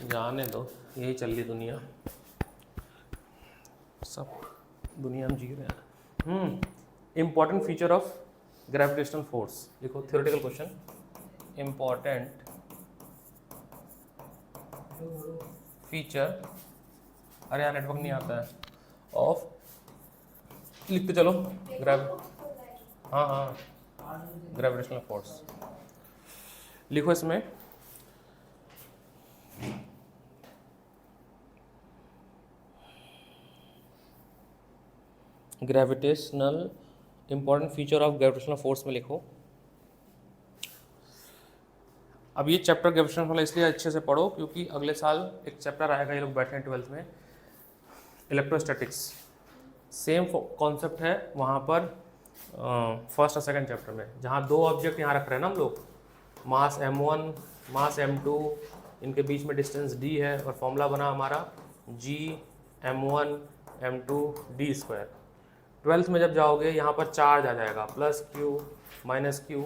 जाने दो, यही चल रही दुनिया, सब दुनिया में जी रहे हैं। Important feature of gravitational force लिखो, थ्योरेटिकल क्वेश्चन। इम्पॉर्टेंट फीचर, अरे यार नेटवर्क नहीं आता है, ऑफ, लिखते चलो हाँ हाँ, ग्रेविटेशनल फोर्स लिखो इसमें। Gravitational, important feature of gravitational force में लिखो। अब ये चैप्टर ग्रेविटेशनल वाला इसलिए अच्छे से पढ़ो क्योंकि अगले साल एक चैप्टर आएगा, ये लोग बैठे हैं 12th में, इलेक्ट्रोस्टैटिक्स। सेम कॉन्सेप्ट है वहाँ पर फर्स्ट और सेकंड चैप्टर में, जहाँ दो ऑब्जेक्ट यहाँ रख रहे हैं ना हम लोग, मास m1 मास m2, इनके बीच में डिस्टेंस d है और फॉर्मूला बना हमारा g m1 m2 d²। 12th में जब जाओगे यहाँ पर चार्ज आ जाएगा, प्लस q माइनस q,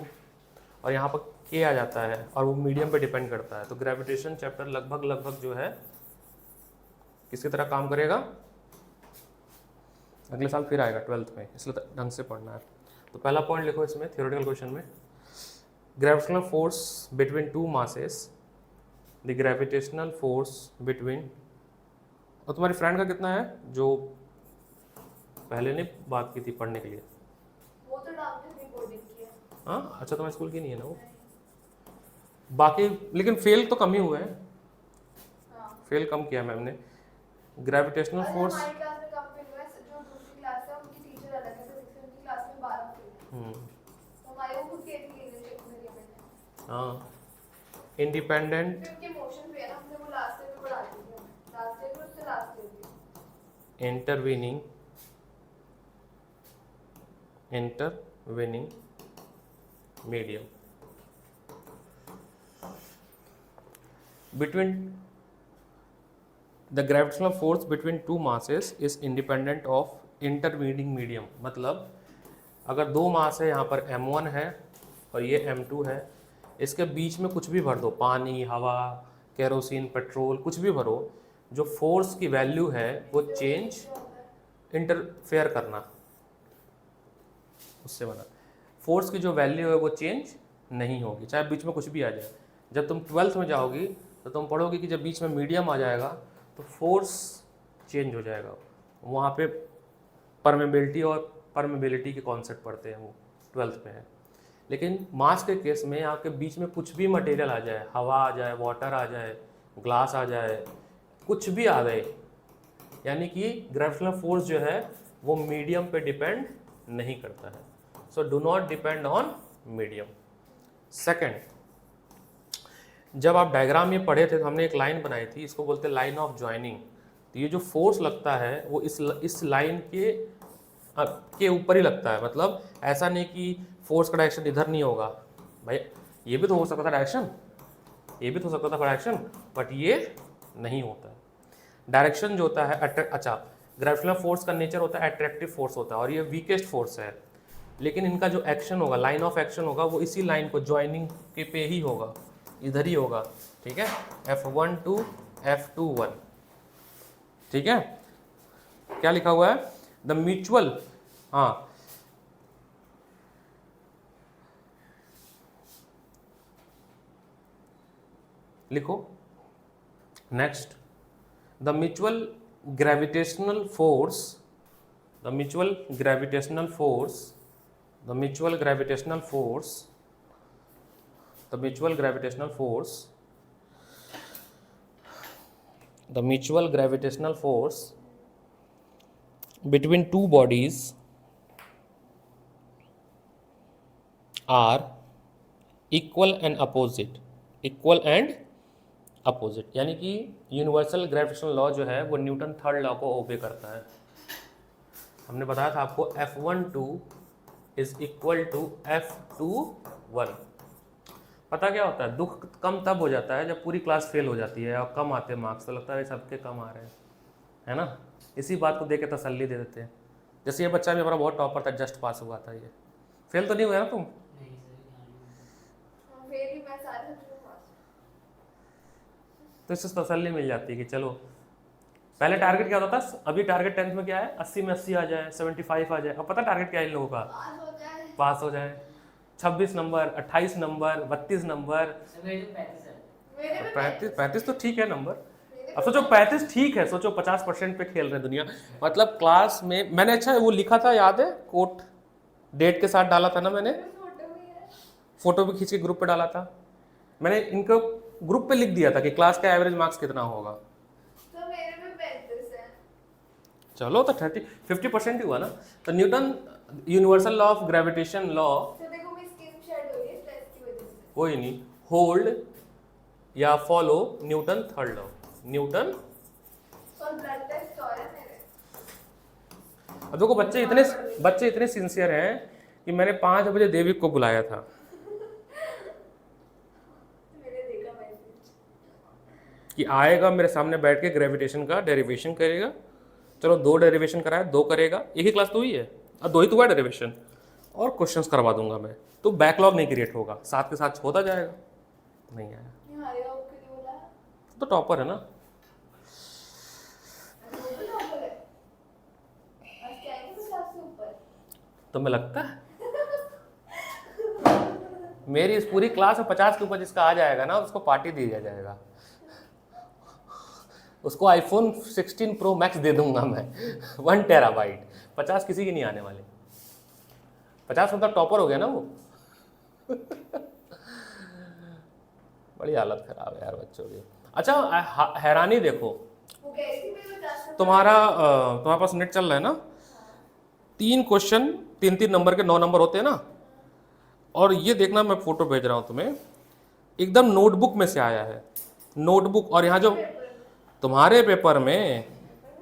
और यहाँ पर k आ जाता है और वो मीडियम पे डिपेंड करता है। तो ग्रेविटेशन चैप्टर लगभग जो है किसकी तरह काम करेगा, अगले साल फिर आएगा 12th में, इसलिए ढंग से पढ़ना है। तो पहला पॉइंट लिखो इसमें थ्योरेटिकल क्वेश्चन में, gravitational force between two masses, the gravitational force between, और तुम्हारी फ्रेंड का कितना है जो पहले ने बात की थी पढ़ने के लिए, वो तो डॉक्टर रिपोर्टिंग किया। हाँ अच्छा, तुम्हारे स्कूल की नहीं है ना वो, बाकी लेकिन फेल तो कम ही हुए हैं, फेल कम किया मैम ने। ग्रेविटेशनल फोर्स हमारी क्लास में कम फेल हुआ है, जो दूसरी क्लास है उनकी टीचर अलग है, फिजिक्स की क्लास में 12 फेल। तो हमारे वो खुद के लिए हाँ, इंडिपेंडेंट फिर उनके मोशन पे है ना, हमने वो लास्ट ईयर में पढ़ा दी थी, लास्ट ईयर में उससे लास्ट ईयर भी intervening medium between the gravitational force between two masses is independent of intervening medium। मतलब अगर दो मास है, यहाँ पर m1 है और ये m2 है, इसके बीच में कुछ भी भर दो, पानी, हवा, केरोसिन, पेट्रोल, कुछ भी भरो, जो फोर्स की वैल्यू है वो चेंज, इंटरफेयर करना, उससे बना फोर्स की जो वैल्यू है वो चेंज नहीं होगी, चाहे बीच में कुछ भी आ जाए। जब तुम 12th में जाओगी तो तुम पढ़ोगे कि जब बीच में मीडियम आ जाएगा तो फोर्स चेंज हो जाएगा, वहाँ पे परमेबिलिटी और परमेबिलिटी के कॉन्सेप्ट पढ़ते हैं, वो 12th में है। लेकिन मास के केस में आपके बीच में कुछ भी मटेरियल आ जाए, हवा आ जाए, वाटर आ जाए, ग्लास आ जाए, कुछ भी आ गए, यानी कि ग्रेविटेशनल फोर्स जो है वो मीडियम पे डिपेंड नहीं करता है। So do not depend on medium. Second, जब आप डायग्राम ये पढ़े थे तो हमने एक लाइन बनाई थी, इसको बोलते हैं लाइन ऑफ ज्वाइनिंग। तो ये जो फोर्स लगता है वो इस लाइन के ऊपर ही लगता है, मतलब ऐसा नहीं कि फोर्स का डायरेक्शन इधर नहीं होगा भाई, ये भी तो हो सकता था डायरेक्शन, ये भी तो हो सकता था डायरेक्शन, बट ये नहीं होता है। डायरेक्शन जो होता है अच्छा, ग्रेविटेशनल फोर्स का नेचर होता है अट्रैक्टिव फोर्स होता है, और ये वीकेस्ट फोर्स है, लेकिन इनका जो एक्शन होगा, लाइन ऑफ एक्शन होगा, वो इसी लाइन को ज्वाइनिंग के पे ही होगा, इधर ही होगा, ठीक है, F1 to F2 1, ठीक है। क्या लिखा हुआ है, द म्यूचुअल, हाँ लिखो next, the mutual gravitational force, the mutual gravitational force, the mutual gravitational force, the mutual gravitational force, the mutual gravitational force between two bodies are equal and opposite, equal and opposite, यानी कि universal gravitational law जो है वो Newton third law को ओबे करता है। हमने बताया था आपको F12 is equal to F21। पता क्या होता है, दुख कम तब हो जाता है जब पूरी क्लास फेल हो जाती है और कम आते हैं मार्क्स, तो लगता है सबके कम आ रहे हैं, है ना, इसी बात को देख के तसल्ली दे देते हैं। जैसे ये बच्चा भी हमारा बहुत टॉपर था, जस्ट पास हुआ था, ये फेल तो नहीं हुआ ना तुम? तो इससे तसल्ली मिल जाती है कि चलो पहले टारगेट क्या होता था, अभी टारगेट 10th में क्या है, 80 में 80 आ जाए, 75 आ जाए। अब पता टारगेट क्या है इन लोगों का, पास हो जाए। पास हो जाए। 26 नंबर, 28 नंबर, 32 नंबर, मेरे में 35 तो ठीक है नंबर। अब सोचो 35 ठीक है, सोचो 50% पे खेल रहे हैं दुनिया। मतलब क्लास में मैंने अच्छा वो लिखा था, याद है, कोट डेट के साथ डाला था ना मैंने, फोटो भी है। फोटो भी खींच के ग्रुप पे डाला था मैंने। इनको ग्रुप पे लिख दिया था कि क्लास का एवरेज मार्क्स कितना होगा। तो मेरे में 35 है। चलो तो 50% ही हुआ ना। तो Newton universal law of gravitation law, तो देखो मेरी स्किन शेड हो रही है स्ट्रेस की वजह से। कोई नहीं, होल्ड या follow Newton third law. Newton, और ब्लड टेस्ट और है मेरे। अब देखो बच्चे इतने सिंसियर हैं कि मैंने 5 बजे देविक को बुलाया था। मैंने देखा मैसेज। कि आएगा मेरे सामने बैठ के ग्रेविटेशन का डेरिवेशन करेगा। चलो 2 डेरिवेशन कराया, 2 करेगा, एक ही क्लास तो हुई है और 2 ही तो हुआ डेरिवेशन, और क्वेश्चंस करवा दूंगा मैं। तो बैकलॉग नहीं क्रिएट होगा, साथ के साथ होता जाएगा। नहीं आया निहारिका को क्यों बोला? तो टॉपर है ना। वो भी नॉर्मल है। आज क्या है कि 50 से ऊपर? तुम्हें लगता है मेरी इस पूरी क्लास में 50 के ऊपर जिसका आ जाएगा ना, उसको पार्टी दिया जाएगा। उसको आईफोन 16 प्रो मैक्स दे दूंगा मैं 1 टेराबाइट। 50 किसी की नहीं आने वाले। 50 मतलब टॉपर हो गया ना वो। बड़ी हालत खराब है यार बच्चों की। अच्छा हैरानी देखो, वो कह रही थी मेरे 50 से तुम्हारे पास नेट चल रहा है ना, 3 क्वेश्चन 3-3 नंबर के 9 नंबर होते हैं ना। और ये देखना, मैं फोटो भेज रहा हूँ तुम्हें, एकदम नोटबुक में से आया है, नोटबुक। और यहाँ जो तुम्हारे पेपर में,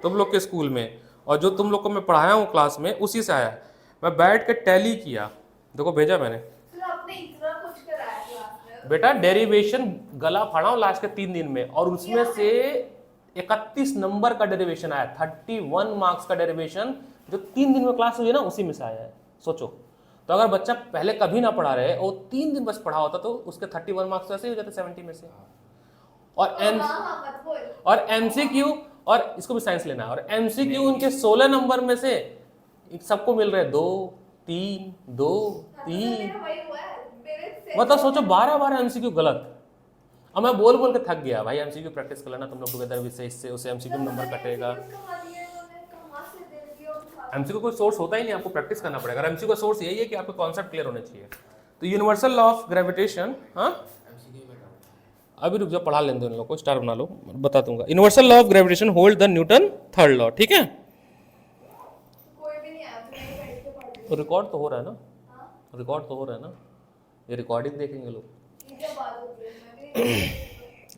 तुम लोग के स्कूल में, और जो तुम लोग को मैं पढ़ाया हूँ क्लास में, उसी से आया है। मैं बैठ के टैली किया, देखो भेजा मैंने। फिर आपने इतना कुछ कराया क्लास में। बेटा डेरिवेशन गला फाड़ा हूँ लास्ट के 3 दिन में, और उसमें से 31 नंबर का डेरिवेशन आया, 31 मार्क्स का डेरिवेशन, जो 3 दिन में क्लास हुई है ना, उसी में से आया है। सोचो, तो अगर बच्चा पहले कभी ना पढ़ा रहे और 3 दिन बस पढ़ा होता तो उसके 31 मार्क्स ऐसे ही हो जाते 70 में से। और एमसीक्यू, और इसको भी साइंस लेना है, और एमसीक्यू उनके 16 नंबर में से सबको मिल रहे 2 3 2 3। मतलब सोचो 12 एमसीक्यू गलत। अब मैं बोल बोल के थक गया, भाई एमसीक्यू प्रैक्टिस कर लेना तुम लोग टुगेदर विद से, इससे उसे एमसीक्यू नंबर कटेगा। एमसीक्यू कोई सोर्स होता ही नहीं, आपको प्रैक्टिस करना पड़ेगा। एमसीक्यू का सोर्स यही है कि आपको कॉन्सेप्ट क्लियर होने चाहिए। तो यूनिवर्सल लॉ ऑफ ग्रेविटेशन, हाँ अभी रुक जाओ, पढ़ा लेने दो इन लोग को, स्टार बना लो, बता दूंगा। Universal law of gravitation hold the Newton third law, ठीक है। कोई भी नहीं आया, रिकॉर्ड तो हो रहा है ना, रिकॉर्ड तो हो रहा है ना, ये रिकॉर्डिंग देखेंगे लोग।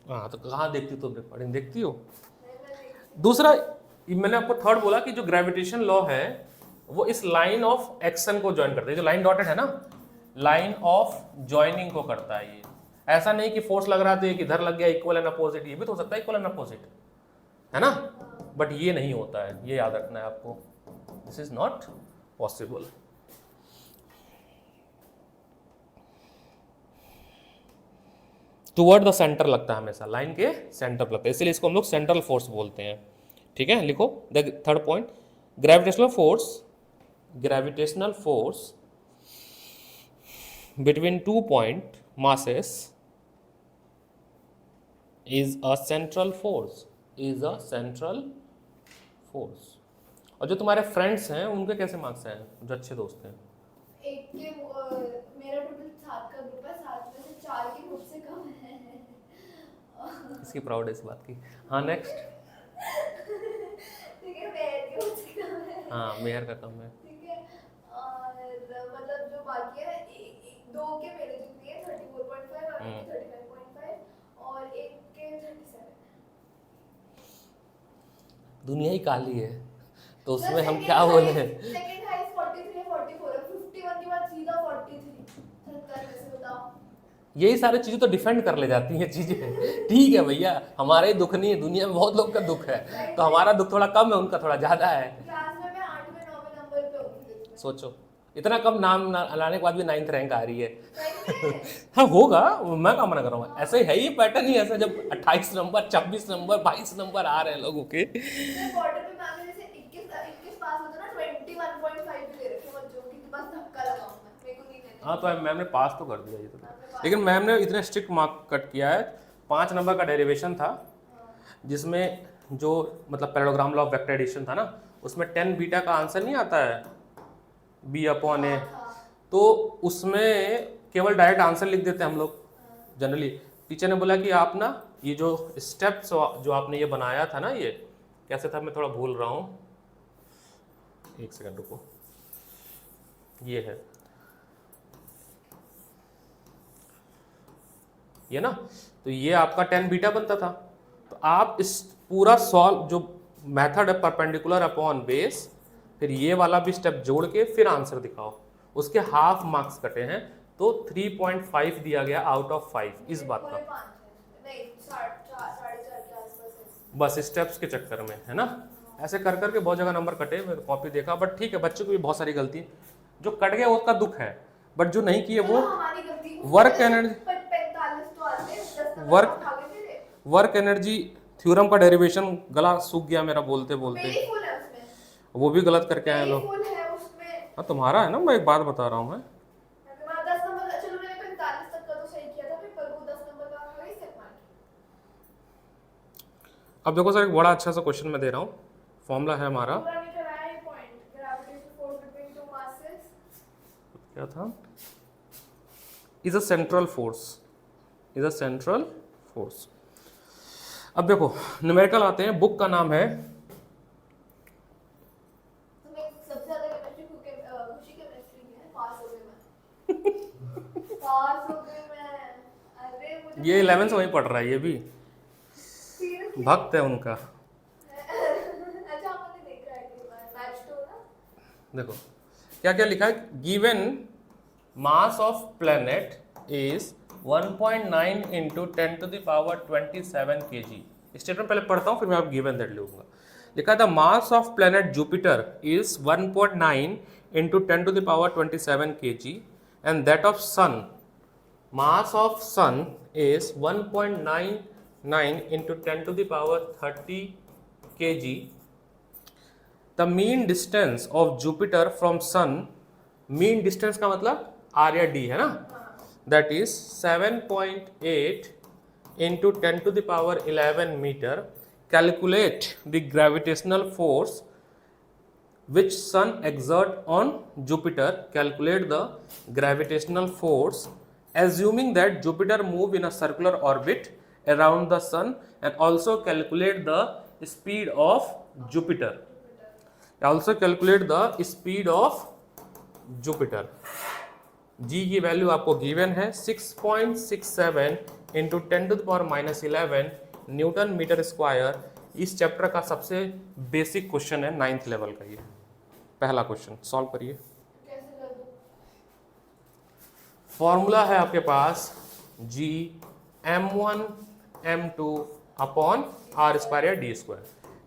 हाँ तो कहाँ देखती हो तुम, रिकॉर्डिंग देखती हो। दूसरा मैंने आपको थर्ड बोला कि जो ग्रेविटेशन लॉ है वो इस लाइन ऑफ एक्शन को ज्वाइन करता है। जो लाइन डॉटेड है ना, लाइन ऑफ ज्वाइनिंग को करता है ये। ऐसा नहीं कि फोर्स लग रहा है तो एक इधर लग गया, इक्वल एंड अपोजिट, ये भी तो हो सकता है इक्वल एंड अपोजिट, है ना। बट ये नहीं होता है, ये याद रखना है आपको, this is not possible. Toward the centre लगता है हमेशा, लाइन के सेंटर पर लगता है, इसलिए इसको हम लोग सेंट्रल फोर्स बोलते हैं, ठीक है। लिखो the third point, gravitational force between 2 point masses is a central force, is a central force। और जो तुम्हारे फ्रेंड्स हैं उनके कैसे मार्क्स हैं, जो अच्छे दोस्त हैं? एक के मेरा टोटल 7 का ग्रुप है, 7 में से 4 के मुझसे कम है। इसकी प्राउड है इस बात की। हाँ नेक्स्ट। ठीक है, मेहर के मुझसे कम है। हाँ मेहर का कम है। ठीक है, और मतलब जो बाकी है, 2 के मेरे जितनी है 34.5 और 35.5 और एक के 37। दुनिया ही काली है तो उसमें हम क्या बोले। सेकंड हाईएस्ट 43 है, 44 है, 51 के बाद सीधा 43। 70 में से बताओ। यही सारी चीजें तो डिफेंड कर ले जाती हैं चीजें। ठीक है भैया, हमारा ही दुख नहीं है, दुनिया में बहुत लोग का दुख है, तो हमारा दुख थोड़ा कम है, उनका थोड़ा ज्यादा है। क्लास में मैं 8वें 9वें नंबर पे होती थी। सोचो इतना कम नाम लाने के बाद भी 9th रैंक आ रही है। हाँ होगा, मैं क्या मना कर रहा हूँ, ऐसे है ही पैटर्न ही ऐसा, जब 28 नंबर 26 नंबर 22 नंबर आ रहे हैं लोगों के। सर बॉर्डर पे मैम ने जैसे 21 पास होता ना 21.5 भी दे रखे बच्चों की, कि बस धक्का लगाऊं मैं, मेरे को नहीं देने। हाँ तो मैम ने पास तो कर दिया ये तो, मैम ने पास लेकिन मैम ने इतने स्ट्रिक्ट मार्क कट किया है। 5 नंबर का डेरिवेशन था, जिसमें जो मतलब parallelogram law of vector addition था ना, उसमें 10 बीटा का आंसर नहीं आता है B/A, तो उसमें केवल डायरेक्ट आंसर लिख देते हैं हम लोग जनरली। टीचर ने बोला कि आप ना ये जो स्टेप्स जो आपने ये बनाया था ना, ये कैसे था मैं थोड़ा भूल रहा हूँ, एक सेकंड रुको, ये है ये ना, तो ये आपका 10 बीटा बनता था। तो आप इस पूरा सॉल्व जो मेथड है परपेंडिकुलर अपॉन बेस, फिर ये वाला भी स्टेप जोड़ के फिर आंसर दिखाओ, उसके हाफ मार्क्स कटे हैं, तो 3.5 दिया गया आउट ऑफ 5 इस बात का, नहीं 4.5 के आसपास है। बस स्टेप्स के चक्कर में है ना। ऐसे कर करके बहुत जगह नंबर कटे, मैंने कॉपी देखा, बट ठीक है बच्चों की भी बहुत सारी गलती, जो कट गया उसका दुख है, बट जो नहीं किए वो हमारी गलती, वर्क एनर्जी 45 तो आते हैं, 10 नंबर वर्क उठा के दे। वर्क एनर्जी थ्योरम का डेरिवेशन गला सूख गया मेरा बोलते बोलते, मेरी फुल है उसमें, वो भी गलत करके आए मेरी लोग। फुल है उसमें। हाँ तुम्हारा है ना, मैं एक बात बता रहा हूँ मैं, तुम्हारा 10 नंबर का, चलो मैंने 45 तक का तो सही किया था, फिर पर वो 10 नंबर का खा गई सिर्फ मार। अब देखो सर एक बड़ा अच्छा सा क्वेश्चन मैं दे रहा हूँ, फॉर्मूला है हमारा, पूरा नहीं कराया ये point, gravitational force between two masses क्या था, is a central force, is a central force. अब देखो न्यूमेरिकल आते हैं, बुक का नाम है, तुम्हें सबसे ज्यादा केमिस्ट्री खुशी केमिस्ट्री में है, पास हो गई मैं। पास हो गई मैं। अरे मुझे ये 11 से वहीं पढ़ रहा है ये भी, Seriously? भक्त है उनका। अच्छा आपने देखा है कि मैच तो ना, देखो क्या क्या लिखा है, given mass of planet is 1.9 into 10 to the power 27 kg। Statement पहले पढ़ता हूँ फिर मैं आप गिवन दैट लूंगा। लिखा था mass of planet Jupiter is 1.9 into 10 to the power 27 kg and that of sun, mass of sun is 1.99 into 10 to the power 30 kg. The mean distance of Jupiter from sun, mean distance का मतलब R या D है ना, that is 7.8 into 10 to the power 11 meter. Calculate the gravitational force which sun exert on Jupiter. Calculate the gravitational force assuming that Jupiter move in a circular orbit around the sun, and also calculate the speed of Jupiter. Also calculate the speed of Jupiter. G की value आपको given है 6.67 into 10 to the power -11 newton meter square. इस chapter का सबसे basic question है 9th level का, ये पहला क्वेश्चन सॉल्व करिए। कैसे कर दूं? फॉर्मूला है आपके पास G m1 m2 upon r square या d स्क्वायर।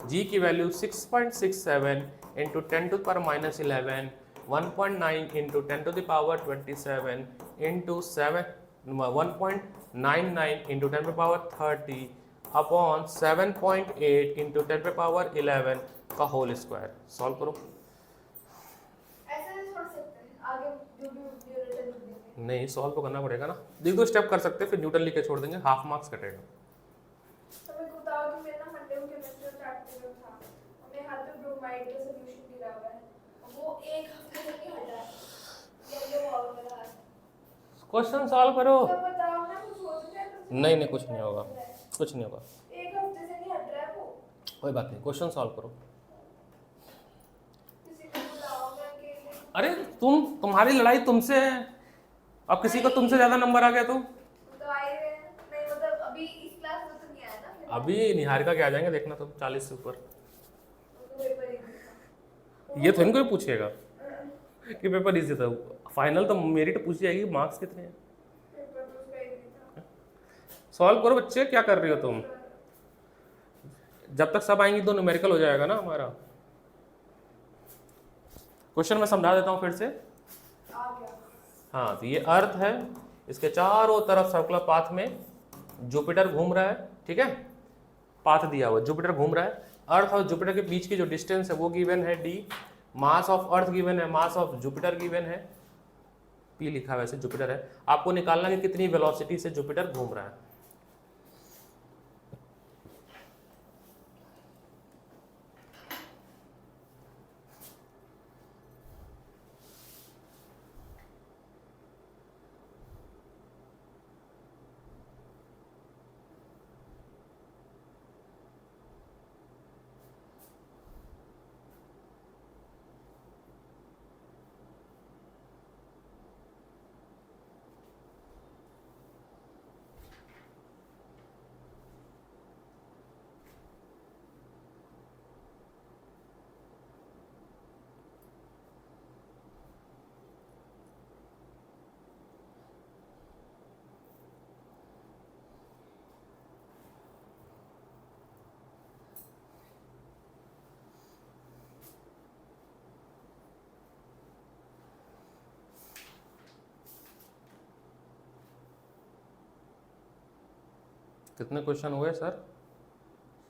G की value 6.67 into 10 to the power -11 1.9 into 10 to the power 27 into 1.99 into 10 to power 30 upon 7.8 into 10 to power 11 का होल स्क्वायर। सॉल्व करो। ऐसे नहीं छोड़ सकते, आगे जो भी न्यूटन लिख देंगे। नहीं सॉल्व तो करना पड़ेगा ना, एक दो स्टेप कर सकते हैं फिर न्यूटन लिख के छोड़ देंगे, हाफ मार्क्स कटेगा। तो मैं बताओ कि मेरा ना मंडे को केमिस्ट्री चार्ट पीरियड था, हमने हाथ पे ब्रोमाइड का सॉल्यूशन गिरा हुआ है, वो एक हफ्ते तक ही हट रहा है, ये हुआ मेरा हाथ। क्वेश्चन सॉल्व करो। तो बताओ ना, कुछ हो तो जाए तो नहीं नहीं कुछ नहीं होगा, कुछ नहीं होगा, एक हफ्ते से नहीं हट रहा है वो। कोई बात नहीं, क्वेश्चन सॉल्व करो। किसी को बुलाओ, मैं अकेले। अरे तुम्हारी लड़ाई तुमसे है, अब किसी को तुमसे ज्यादा नंबर आ गया तो तो आए हुए हैं। नहीं मतलब अभी इस क्लास में तो नहीं आया ना फिर। अभी निहारिका के आ जाएंगे, देखना तुम 40 से ऊपर। तो पेपर ही था। ये तो इनको ही पूछेगा कि पेपर इजी था, फाइनल तो मेरिट पूछी जाएगी मार्क्स कितने हैं। पेपर तो उसका ही था। सॉल्व करो बच्चे, क्या कर रही हो तुम? जब तक सब आएंगी तो न्यूमेरिकल हो जाएगा ना हमारा। क्वेश्चन मैं समझा देता हूँ फिर से। आ गया। हाँ तो ये अर्थ है, इसके चारों तरफ सर्कुलर पाथ में जुपिटर घूम रहा है, ठीक है, पाथ दिया हुआ जुपिटर घूम रहा है। अर्थ और जुपिटर के बीच की जो डिस्टेंस है वो गिवन है d, mass of earth given है, मास ऑफ जुपिटर गिवन है, p लिखा है वैसे जुपिटर है। आपको निकालना है कि कितनी वेलोसिटी से जुपिटर घूम रहा है। कितने क्वेश्चन हुए सर?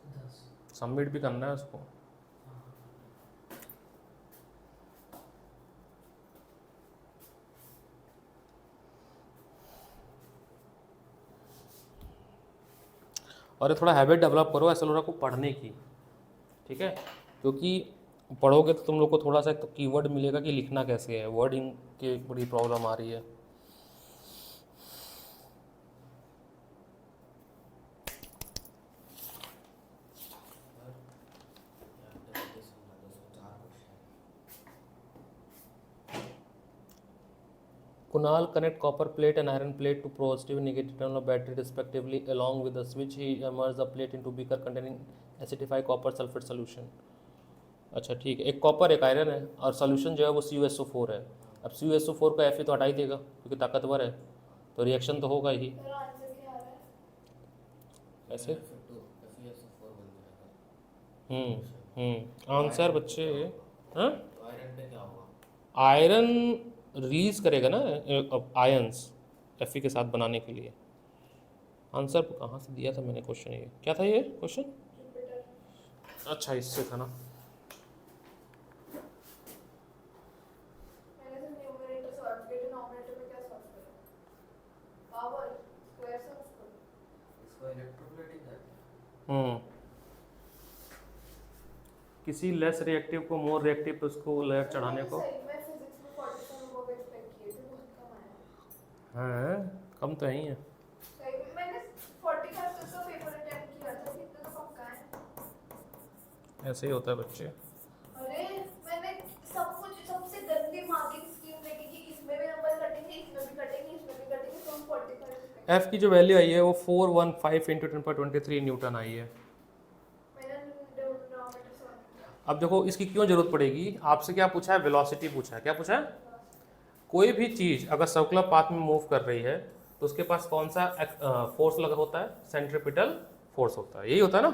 10। सबमिट भी करना है उसको। और ये थोड़ा हैबिट डेवलप करो एसेलोरा को पढ़ने की, ठीक है, क्योंकि पढ़ोगे तो तुम लोग को थोड़ा सा एक तो कीवर्ड मिलेगा कि लिखना कैसे है, वर्डिंग की बड़ी प्रॉब्लम आ रही है। Kunal connect copper plate and iron plate to positive and negative terminal of battery respectively. Along with the switch, he immerse the plate into beaker containing acidified copper sulfate solution. अच्छा ठीक है, एक copper एक iron है और solution जो है वो CuSO4 है। अब CuSO4 का Fe तो हटा ही देगा क्योंकि ताकतवर है, तो रिएक्शन तो होगा ही। मेरा आंसर क्या आ रहा है? ऐसे FeSO4 बन जाएगा। आंसर बच्चे, हाँ तो आयरन पे क्या होगा? आयरन रिलीज करेगा ना आयंस Fe के साथ बनाने के लिए। आंसर कहाँ से दिया था मैंने क्वेश्चन, ये क्या था ये क्वेश्चन? जुपिटर। अच्छा इससे था ना। मैंने तो न्यूमरेटर सॉल्व किया, डिनोमिनेटर में क्या सॉल्व करें? पावर स्क्वायर सॉल्व करो। इसको इलेक्ट्रोप्लेटिंग कहते हैं। किसी लेस रिएक्टिव को मोर रिएक्टिव पे उसको लेयर चढ़ाने को। सही में फिजिक्स में 47 लोग एक्सपेक्ट किए थे, बहुत कम आया। हाँ कम तो ही है। सही में मैंने 45 तक का पेपर अटेम्प्ट किया था, कितना तो पक्का है। ऐसे ही होता है बच्चे। अरे मैंने सब कुछ सबसे गंदी मार्किंग स्कीम देखी कि इसमें भी नंबर कटेंगे, इसमें भी कटेंगे, इसमें भी कटेंगे, तो हम 45 F की जो वैल्यू आई है वो 415 इंटू 10⁻23 न्यूटन आई है। मैंने डिनोमिनेटर सॉल्व किया। अब देखो इसकी क्यों जरूरत पड़ेगी, आपसे क्या पूछा है, वेलोसिटी पूछा है। क्या पूछा है? कोई भी चीज़ अगर सर्कुलर पाथ में मूव कर रही है तो उसके पास कौन सा फोर्स लगा होता है? सेंट्रीपिटल फोर्स होता है, यही होता है ना।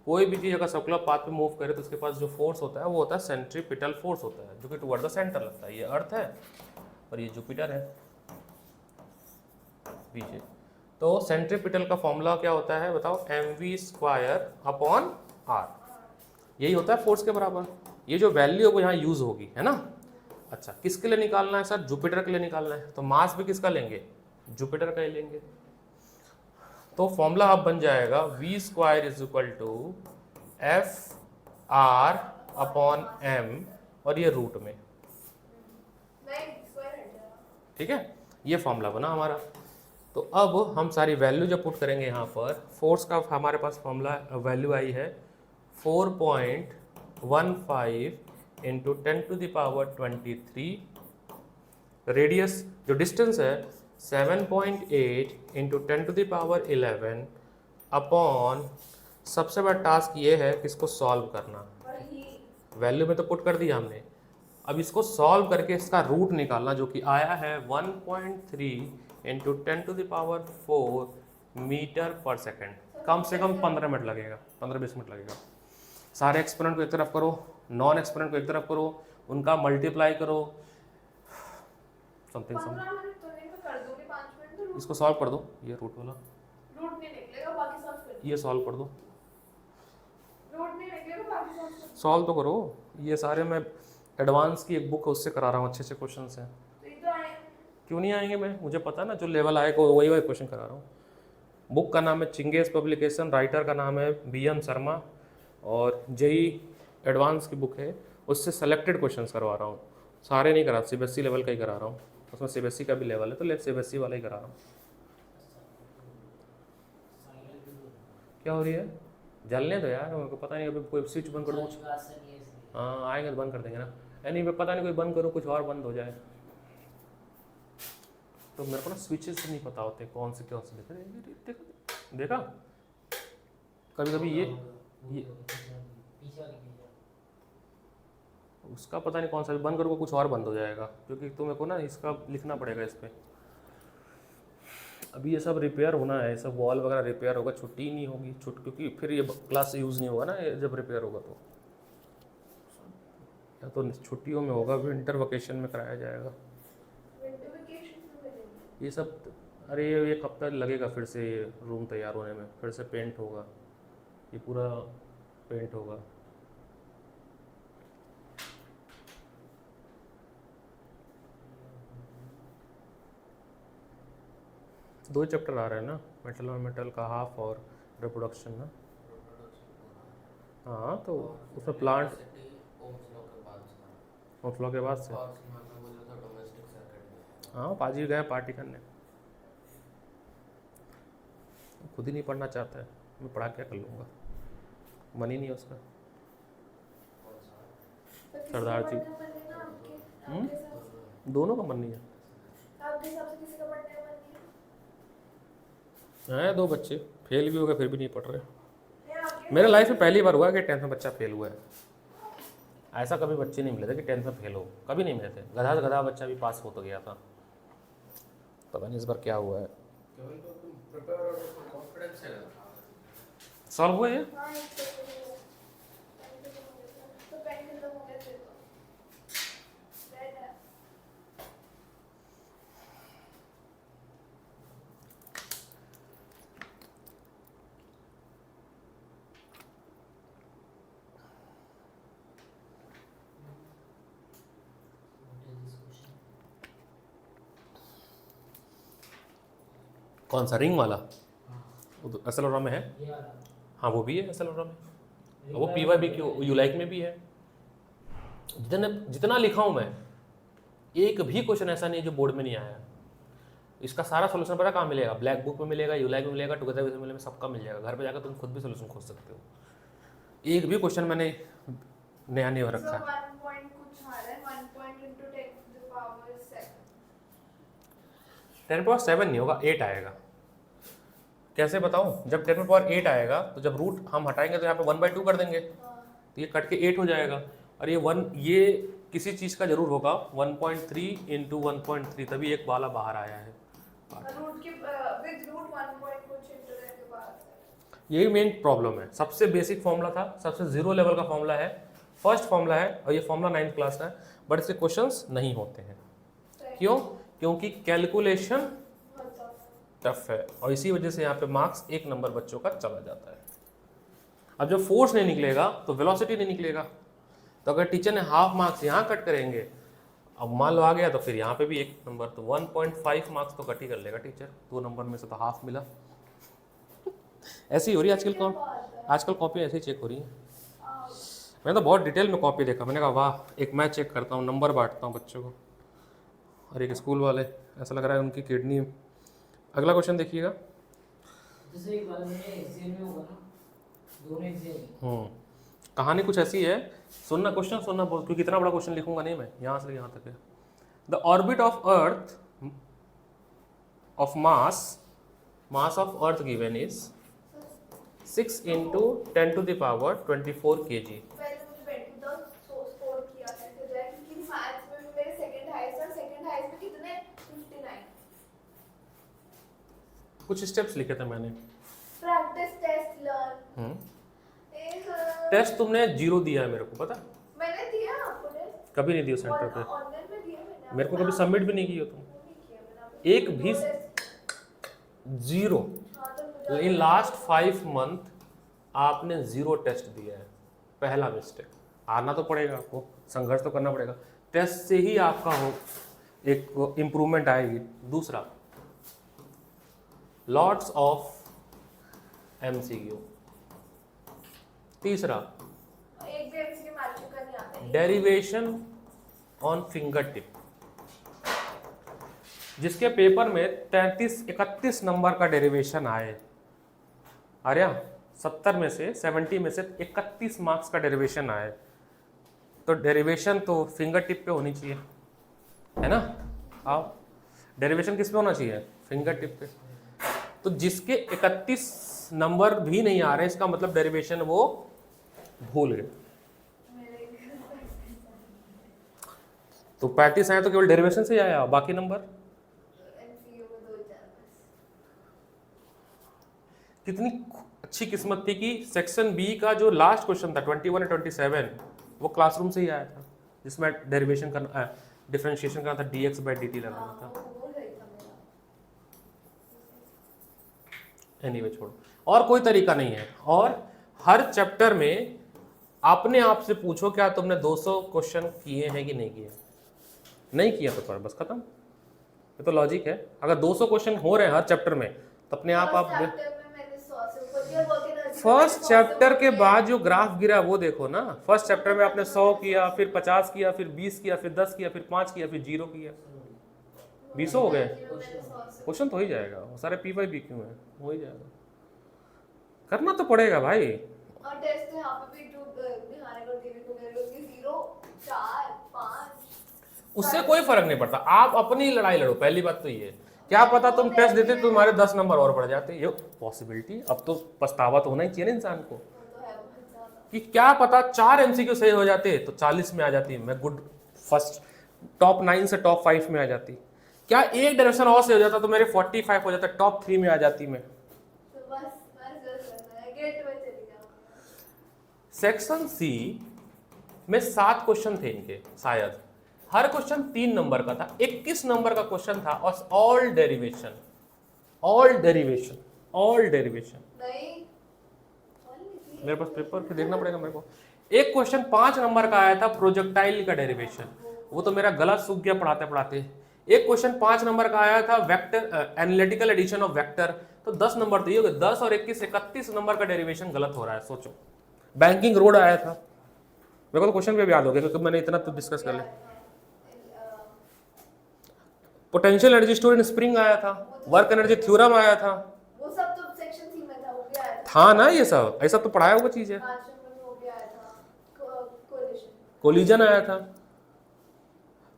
कोई भी चीज़ अगर सर्कुलर पाथ में मूव करे तो उसके पास जो फोर्स होता है वो होता है सेंट्रीपिटल फोर्स होता है, जो कि टुवर्ड द सेंटर लगता है। ये अर्थ है और ये जुपिटर है पीछे। तो सेंट्रीपिटल का फॉर्मूला क्या होता है बताओ? mv²/r, यही होता है फोर्स के बराबर। ये जो वैल्यू है वो यहाँ यूज होगी, है ना। अच्छा किसके लिए निकालना है सर? जुपिटर के लिए निकालना है, तो मास भी किसका लेंगे? जुपिटर का ही लेंगे। तो फॉर्मूला अब बन जाएगा v² = F/r/m और ये रूट में, नहीं स्क्वायर हट जाएगा। ठीक है, ये फॉर्मूला बना हमारा। तो अब हम सारी वैल्यू जब पुट करेंगे यहाँ पर, फोर्स का हमारे पास फॉर्मूला वैल्यू आई है 4.15 इंटू 10⁻23। रेडियस जो डिस्टेंस है 7.8 इंटू 10⁻11 अपॉन, सबसे बड़ा टास्क ये है कि इसको सॉल्व करना। और ही वैल्यू में तो पुट कर दिया हमने, अब इसको सॉल्व करके इसका रूट निकालना, जो कि आया है 1.3 इंटू 10⁻4 मीटर पर सेकेंड। कम से कम 15 मिनट लगेगा, 15-20 मिनट लगेगा। सारे एक्सपोनेंट को एक तरफ करो, नॉन एक्सपोनेंट को एक तरफ करो, उनका मल्टीप्लाई करो, समथिंग 15 मिनट तो नहीं, मैं कर दूंगी 5 मिनट इसको सॉल्व कर दो, ये रूट वाला, रूट नहीं निकलेगा, बाकी सब फिर ये सॉल्व कर दो, रूट नहीं निकलेगा, बाकी सब फिर सॉल्व तो करो। ये सारे मैं एडवांस की एक बुक है उससे करा रहा हूँ, अच्छे अच्छे क्वेश्चन हैं। तो ये तो आए। क्यों नहीं आएंगे, मैं मुझे पता है ना, जो लेवल आएगा वही वही क्वेश्चन करा रहा हूँ। बुक का नाम है चिंगेज पब्लिकेशन, राइटर का नाम है BM शर्मा, और जेई एडवांस की बुक है, उससे सेलेक्टेड क्वेश्चंस करवा रहा हूँ, सारे नहीं करा, CBSE लेवल का ही करा रहा हूँ, उसमें CBSE का भी लेवल है, तो CBSE वाला ही करा रहा हूँ। क्या हो रही है, जलने दो यार, मेरे को पता नहीं, अभी कोई स्विच बंद कर दूँ, हाँ आएंगे तो बंद कर देंगे ना, यानी पता नहीं कोई बंद करो कुछ और बंद हो जाए, तो मेरे को ना स्विचेस नहीं पता होते कौन से देखा कभी कभी ये उसका पता नहीं कौन सा भी बंद करो कुछ और बंद हो जाएगा, क्योंकि तो मेरे को ना इसका लिखना पड़ेगा इस पर। अभी ये सब रिपेयर होना है, सब वॉल वगैरह रिपेयर होगा, छुट्टी नहीं होगी क्योंकि फिर ये क्लास यूज़ नहीं होगा ना, ये जब रिपेयर होगा तो, या तो छुट्टियों में होगा, विंटर वेकेशन में कराया जाएगा विंटर वेकेशन में मिलेंगे। ये सब। अरे ये एक हफ्ता लगेगा फिर से ये रूम तैयार होने में, फिर से पेंट होगा, ये पूरा पेंट होगा। दो चैप्टर आ रहे हैं ना, मेटल और मेटल का हाफ और रिप्रोडक्शन ना। हाँ तो उसमें प्लांट फ्लो के बाद से, हाँ पाजी गए पार्टी करने, खुद ही नहीं पढ़ना चाहता है, मैं पढ़ा क्या कर लूँगा, मन ही नहीं है उसका। सरदार जी दोनों का मन नहीं है, आपके हिसाब से किसी का पढ़ने का मन नहीं है? हैं 2 बच्चे फेल भी हो गए फिर भी नहीं पढ़ रहे। नहीं, आपके मेरे लाइफ में पहली बार हुआ कि 10th में बच्चा फेल हुआ है, ऐसा कभी बच्चे नहीं मिले थे कि 10th में फेल हो, कभी नहीं मिले थे। गधा से गधा बच्चा भी पास हो तो गया था, पता नहीं इस बार क्या हुआ है। सॉल्व हुए हैं? हाँ, एक सेकंड हो गया। तो पेन खत्म हो गया तेरे को। रेड है। कौन सा रिंग वाला? वो तो एसएलओरा में है, हाँ वो भी है एसएलओरा में, वो PYBQ यूलाइक में भी है। जितना लिखा हूँ मैं, एक भी क्वेश्चन ऐसा नहीं है जो बोर्ड में नहीं आया। इसका सारा सोल्यूशन पता कहाँ मिलेगा? ब्लैक बुक में मिलेगा, यूलाइक में मिलेगा, टुगेदर विद मिलेगा, सबका मिल जाएगा। घर पे जाकर तुम खुद भी सोल्यूशन खोज सकते हो। एक भी क्वेश्चन मैंने नया नहीं हो रखा है। 1 पॉइंट कुछ आ रहा है, 1 point into 10 to the power 7। 10 power 7 नहीं होगा, 8 आएगा। कैसे बताऊं? जब 10 पावर 8 आएगा तो जब रूट हम हटाएंगे तो यहाँ पे 1/2 कर देंगे, तो ये कट के 8 हो जाएगा। और ये किसी चीज़ का जरूर होगा 1.3 into 1.3, तभी एक वाला बाहर आया है। रूट के विद रूट 1 पॉइंट कुछ into 10 के बाद। यही मेन प्रॉब्लम है। सबसे बेसिक फॉर्मूला था, सबसे जीरो लेवल का फॉर्मूला है, फर्स्ट फॉर्मूला है, और ये फॉर्मूला 9th क्लास का है, बट इसके क्वेश्चंस नहीं होते हैं। क्यों? क्योंकि कैलकुलेशन टफ है, और इसी वजह से यहाँ पे मार्क्स 1 नंबर बच्चों का चला जाता है। अब जब फोर्स नहीं निकलेगा तो वेलोसिटी नहीं निकलेगा। तो अगर टीचर ने हाफ मार्क्स यहाँ कट करेंगे, अब मान लो आ गया, तो फिर यहाँ पे भी 1 नंबर, तो 1.5 मार्क्स तो कट ही कर लेगा टीचर। 2 नंबर में से तो हाफ मिला। ऐसी ही हो रही है आजकल कॉपी ऐसे ही चेक हो रही है। मैंने तो बहुत डिटेल में कॉपी देखा, मैंने कहा वाह, एक मैं चेक करता हूँ, नंबर बांटता हूँ बच्चों को। और एक स्कूल वाले, ऐसा लग रहा है उनकी किडनी। अगला क्वेश्चन देखिएगा। कहानी कुछ ऐसी है, सुनना क्वेश्चन सुनना, क्योंकि इतना बड़ा क्वेश्चन लिखूंगा नहीं मैं, यहाँ से यहाँ तक है। The orbit of earth of mass of earth given is 6 into 10 to the power 24 kg। पहले मुझे बैठ दो स्कोर किया कैसे जाए, क्योंकि मैथ्स में भी मेरे सेकंड हाईएस्ट और सेकंड हाईएस्ट में कितने 59। कुछ स्टेप्स लिखे थे मैंने। Practice test learn. टेस्ट तुमने 0 दिया है मेरे को पता, मैंने दिया आपको टेस्ट, कभी नहीं दिया सेंटर पे। ऑनलाइन में दिया मैंने। मेरे को कभी सबमिट भी नहीं किया तुम, नहीं किया मैंने आपको। एक भी। जीरो। हाँ तो मुझे इन लास्ट 5 मंथ आपने 0 टेस्ट दिया है, पहला मिस्टेक। आना तो पड़ेगा आपको, संघर्ष तो करना पड़ेगा, टेस्ट से ही आपका हो एक इम्प्रूवमेंट आएगी। दूसरा, लॉट्स ऑफ MCQ। तीसरा, एक भी एमसीक्यू मैच का नहीं आता है। डेरिवेशन ऑन फिंगर टिप, जिसके पेपर में 31 नंबर का डेरिवेशन आए, आर्या 70 में से 70 में से 31 मार्क्स का डेरिवेशन आए, तो डेरिवेशन तो फिंगर टिप पे होनी चाहिए, है ना। आओ, डेरिवेशन किस पे होना चाहिए? फिंगर टिप पे। तो जिसके 31 नंबर भी नहीं आ रहे, इसका मतलब डेरिवेशन वो भूल गए। मेरे तो 35 आए तो केवल डेरिवेशन से ही आया, बाकी नंबर एमसीक्यू में 2-4 बस। कितनी अच्छी किस्मत थी कि सेक्शन बी का जो लास्ट क्वेश्चन था 21 और 27 वो क्लासरूम से ही आया था, जिसमें डेरिवेशन करना, डिफरेंशिएशन करना था, dx/dt लगाना था। वो सही था मेरा। एनीवे छोड़ो, और कोई तरीका नहीं है। और हर चैप्टर में अपने आप से पूछो, क्या तुमने 200 क्वेश्चन किए हैं कि नहीं किए? नहीं किया तो पर बस खत्म। ये तो लॉजिक है। अगर 200 क्वेश्चन हो रहे हैं हर चैप्टर में तो अपने आप फर्स्ट चैप्टर के बाद जो ग्राफ गिरा वो देखो ना। फर्स्ट चैप्टर में आपने 100 किया, फिर 50 किया, फिर 20 किया, फिर 10 किया, फिर 5 किया, फिर 0 किया, 20 हो गए। क्वेश्चन तो हो ही जाएगा, वो सारे PYBQ हैं, हो ही जाएगा। करना तो पड़ेगा भाई। और टेस्ट यहाँ पे भी दिखाने को टीवी को मेरे को 0 4 5 उससे कोई फर्क नहीं पड़ता, आप अपनी लड़ाई लड़ो। पहली बात तो ये, क्या पता तुम टेस्ट देते तो तुम्हारे 10 नंबर और बढ़ जाते, ये पॉसिबिलिटी। अब तो पछतावा तो होना ही चाहिए ना इंसान को, कि क्या पता 4 MCQ सही हो जाते तो 40 में आ जाती, मैं गुड फर्स्ट टॉप 9 से टॉप 5 में आ जाती। क्या एक डायरेक्शन और से हो जाता तो मेरे 45 हो जाता, टॉप 3 में आ जाती मैं। सेक्शन सी में 7 क्वेश्चन थे इनके शायद, हर क्वेश्चन 3 नंबर का था, 21 नंबर का क्वेश्चन था, और all derivation, all derivation, all derivation. मेरे पास पेपर फिर देखना पड़ेगा मेरे को। एक क्वेश्चन 5 नंबर का आया था, प्रोजेक्टाइल का डेरिवेशन, वो तो मेरा गला सूख गया पढ़ाते पढ़ाते। एक क्वेश्चन 5 नंबर का आया था, vector analytical addition of vector, तो 10 नंबर तो ये हो गए। 10 और 21 31 नंबर का डेरिवेशन गलत हो रहा है, सोचो। बैंकिंग रोड आया था, मेरे को तो क्वेश्चन भी याद हो गया क्योंकि मैंने इतना तो डिस्कस कर लिया। Potential energy store in spring आया था, वर्क एनर्जी थ्योरम आया था, वो सब तो सेक्शन सी में था, वो भी आया था ना। ये सब ऐसा तो पढ़ाया हुआ चीज है। 5 नंबर में वो भी आया था। कोलिजन आया था।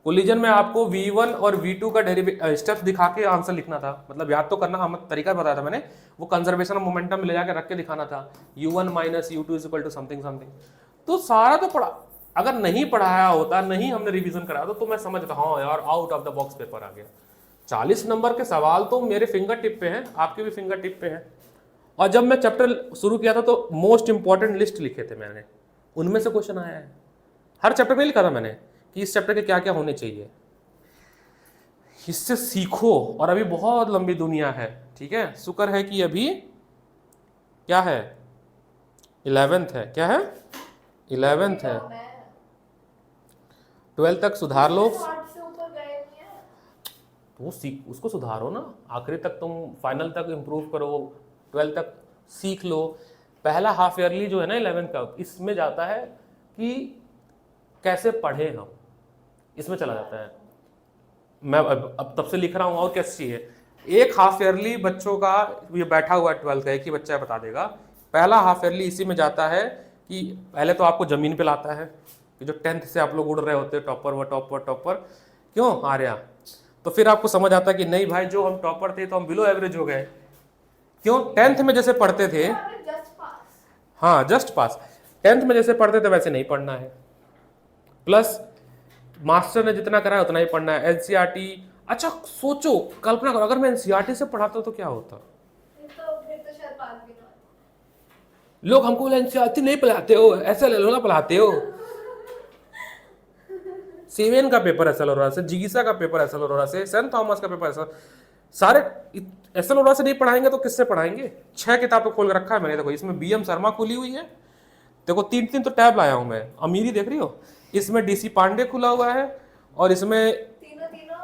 कोलिजन में आपको V1 और V2 का स्टेप्स दिखा के आंसर लिखना था, मतलब याद तो करना, हम तरीका बताया था मैंने, वो कंजर्वेशन ऑफ मोमेंटम ले जाके रख के दिखाना था, U1 - U2 = समथिंग समथिंग। तो सारा तो पढ़ा, अगर नहीं पढ़ाया होता, नहीं हमने रिवीजन कराया तो मैं समझता, हाँ यार out of the box paper आ गया। 40 नंबर के सवाल तो मेरे फिंगर टिप पे हैं, आपके भी फिंगर टिप पे हैं। और जब मैं चैप्टर शुरू किया था तो मोस्ट इंपॉर्टेंट लिस्ट लिखे थे मैंने, उनमें से क्वेश्चन आया है। हर चैप्टर में लिखा था मैंने कि इस चैप्टर के क्या क्या होने चाहिए, इससे सीखो। और अभी बहुत लंबी दुनिया है, ठीक है। शुक्र है कि अभी क्या है, 11th है, क्या है 11th है, 12 तक सुधार लो। तो सीख, उसको सुधारो ना, आखिरी तक तुम फाइनल तक इम्प्रूव करो, 12 तक सीख लो। पहला हाफ ईयरली जो है ना 11th का, इसमें जाता है कि कैसे पढ़े हम, इसमें चला जाता है। मैं अब तब से लिख रहा हूँ, और क्या चाहिए। एक हाफ ईयरली बच्चों का ये बैठा हुआ है 12th का, एक ही बच्चा बता देगा। पहला हाफ ईयरली इसी में जाता है कि पहले तो आपको ज़मीन पे लाता है कि जो 10th से आप लोग उड़ रहे होते हैं, टॉपर व टॉपर टॉपर क्यों आ रहा, तो फिर आपको समझ आता है कि नहीं भाई, जो हम टॉपर थे तो हम बिलो एवरेज हो गए। क्यों? 10th में जैसे पढ़ते थे, हाँ जस्ट पास, 10th में जैसे पढ़ते थे वैसे नहीं पढ़ना है, प्लस मास्टर ने जितना कराया उतना ही पढ़ना है। NCERT, अच्छा सोचो, कल्पना करो अगर मैं NCERT से पढ़ाता तो क्या होता। लोग हमको बोले NCERT नहीं पढ़ाते हो, ऐसा ले लो ना पढ़ाते हो। सीवेन का पेपर ऐसा हो रहा है, जिगीसा का पेपर ऐसा हो रहा है, सेंट थॉमस का पेपर ऐसा, सारे एसएल ओरा से नहीं पढ़ाएंगे तो किससे पढ़ाएंगे? 6 किताबें खोल के रखा है मैंने, देखो इसमें बीएम शर्मा खुली हुई है, देखो 3 तो टैब लाया हूं मैं, अमीरी देख रही हो, इसमें डीसी पांडे खुला हुआ है, और इसमें तीनों तीनों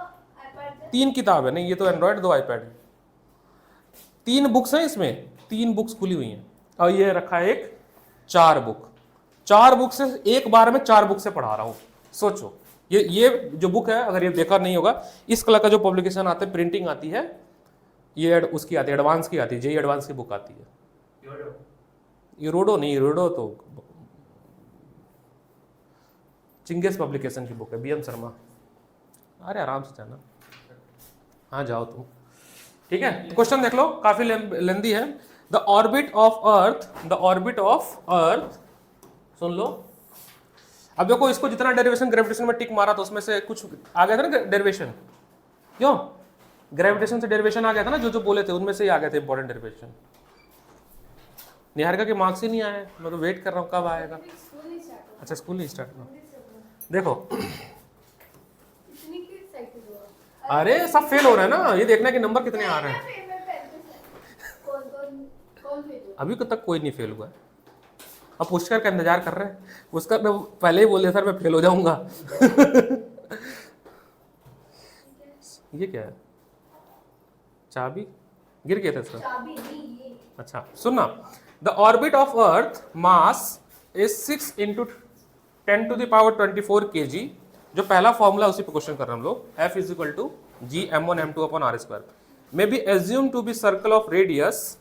iPad 3 किताब है, नहीं ये तो एंड्रॉयड 2 आईपैड है, 3 बुक्स हैं इसमें, 3 बुक्स खुली हुई हैं, और ये रखा है एक 4 बुक, 4 बुक से एक बार में 4 बुक से पढ़ा रहा हूँ। सोचो ये जो बुक है, अगर ये देखा नहीं होगा, इस कलर का जो पब्लिकेशन आते हैं, प्रिंटिंग आती है, ये उसकी आती है, एडवांस की आती है, जेई एडवांस की बुक आती है, ये रोडो नहीं, रोडो तो चिंगेस पब्लिकेशन की बुक है, बीएम शर्मा। अरे आराम से जाना, हाँ जाओ तुम, ठीक है। तो क्वेश्चन देख लो, काफी लेंदी है। द ऑर्बिट ऑफ अर्थ, सुन लो। अब देखो इसको जितना डेरिवेशन ग्रेविटेशन में टिक मारा तो उसमें से कुछ आ गया था ना डेरिवेशन, क्यों? ग्रेविटेशन से डेरिवेशन आ गया था ना, जो बोले थे उनमें से ही आ गए थे इंपॉर्टेंट डेरिवेशन। निहारिका के मार्क्स ही नहीं आए, मैं तो वेट कर रहा हूँ कब आएगा। स्कूल नहीं स्टार्ट हुआ। अच्छा स्कूल नहीं स्टार्ट हुआ, देखो इतनी की साइकिल हुआ। अरे सब फेल हो रहा है ना, ये देखना कि नंबर कितने आ रहे हैं। कौन कौन कौन भेजो? अभी तक कोई नहीं फेल हुआ है, अब पुष्कर का इंतजार कर रहे हैं, उसका मैं पहले ही बोल दिया सर मैं फेल हो जाऊंगा। ये क्या है? चाबी गिर गया था इसका। चाबी नहीं ये। अच्छा सुनना, the orbit of earth mass is 6 × 10⁻24 kg, जो पहला फॉर्मूला उसी पे क्वेश्चन कर रहे हैं हम लोग, F = G m1m2/r², may be assume to be circle of radius,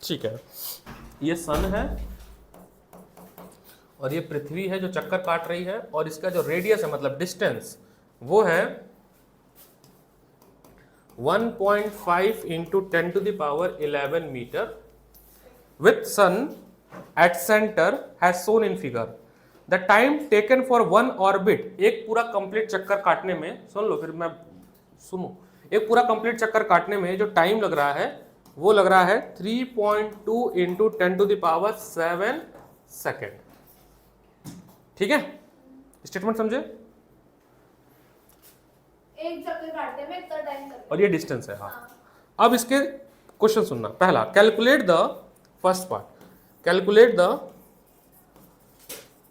ठीक है। ये सन है और ये पृथ्वी है जो चक्कर काट रही है, और इसका जो रेडियस है मतलब डिस्टेंस वो है 1.5 × 10⁻11 metre, with sun at center has shown in figure. The time taken for one orbit, एक पूरा कंप्लीट चक्कर काटने में, सुन लो फिर मैं सुनो, एक पूरा कंप्लीट चक्कर काटने में जो टाइम लग रहा है वो लग रहा है 3.2 × 10⁻7 सेकेंड, ठीक है। स्टेटमेंट समझे? एक चक्कर काटने में इतना टाइम लगता है। और ये डिस्टेंस है, हाँ। अब इसके क्वेश्चन सुनना, पहला calculate the, first part, calculate the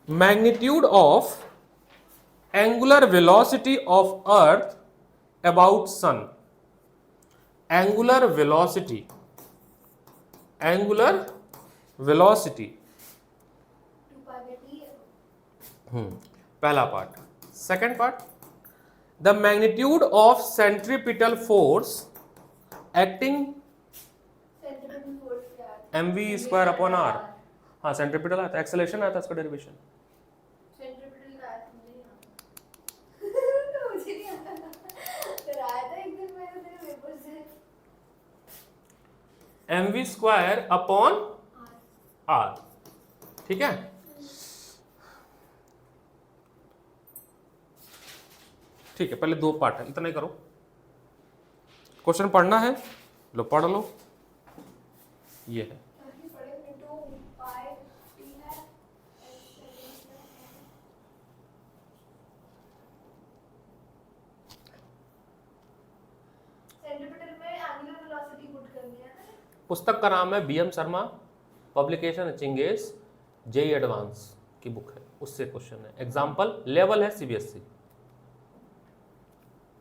magnitude of angular velocity of earth about sun, angular velocity, angular velocity, 2π/t है। पहला part. Second part, the magnitude of centripetal force acting centripetal force क्या है? mv²/r, हाँ centripetal आता है, acceleration आता है इसका डेरिवेशन। सेंट्रीपिटल का है मुझे नहीं आता। मुझे नहीं आता, फिर आया था एक दिन मैंने तेरे पेपर से। mv²/r, ठीक है। ठीक है, पहले 2 पार्ट है, इतना ही करो। क्वेश्चन पढ़ना है, लो पढ़ लो, ये है बाकी पढ़े में 2π/t है। सेंट्रीपिटल में एंगुलर वेलोसिटी पुट करनी है ना। पुस्तक का नाम है B M Sharma, publication Cengage, JEE advance की बुक है, उससे क्वेश्चन है। एग्जाम्पल लेवल है सीबीएसई।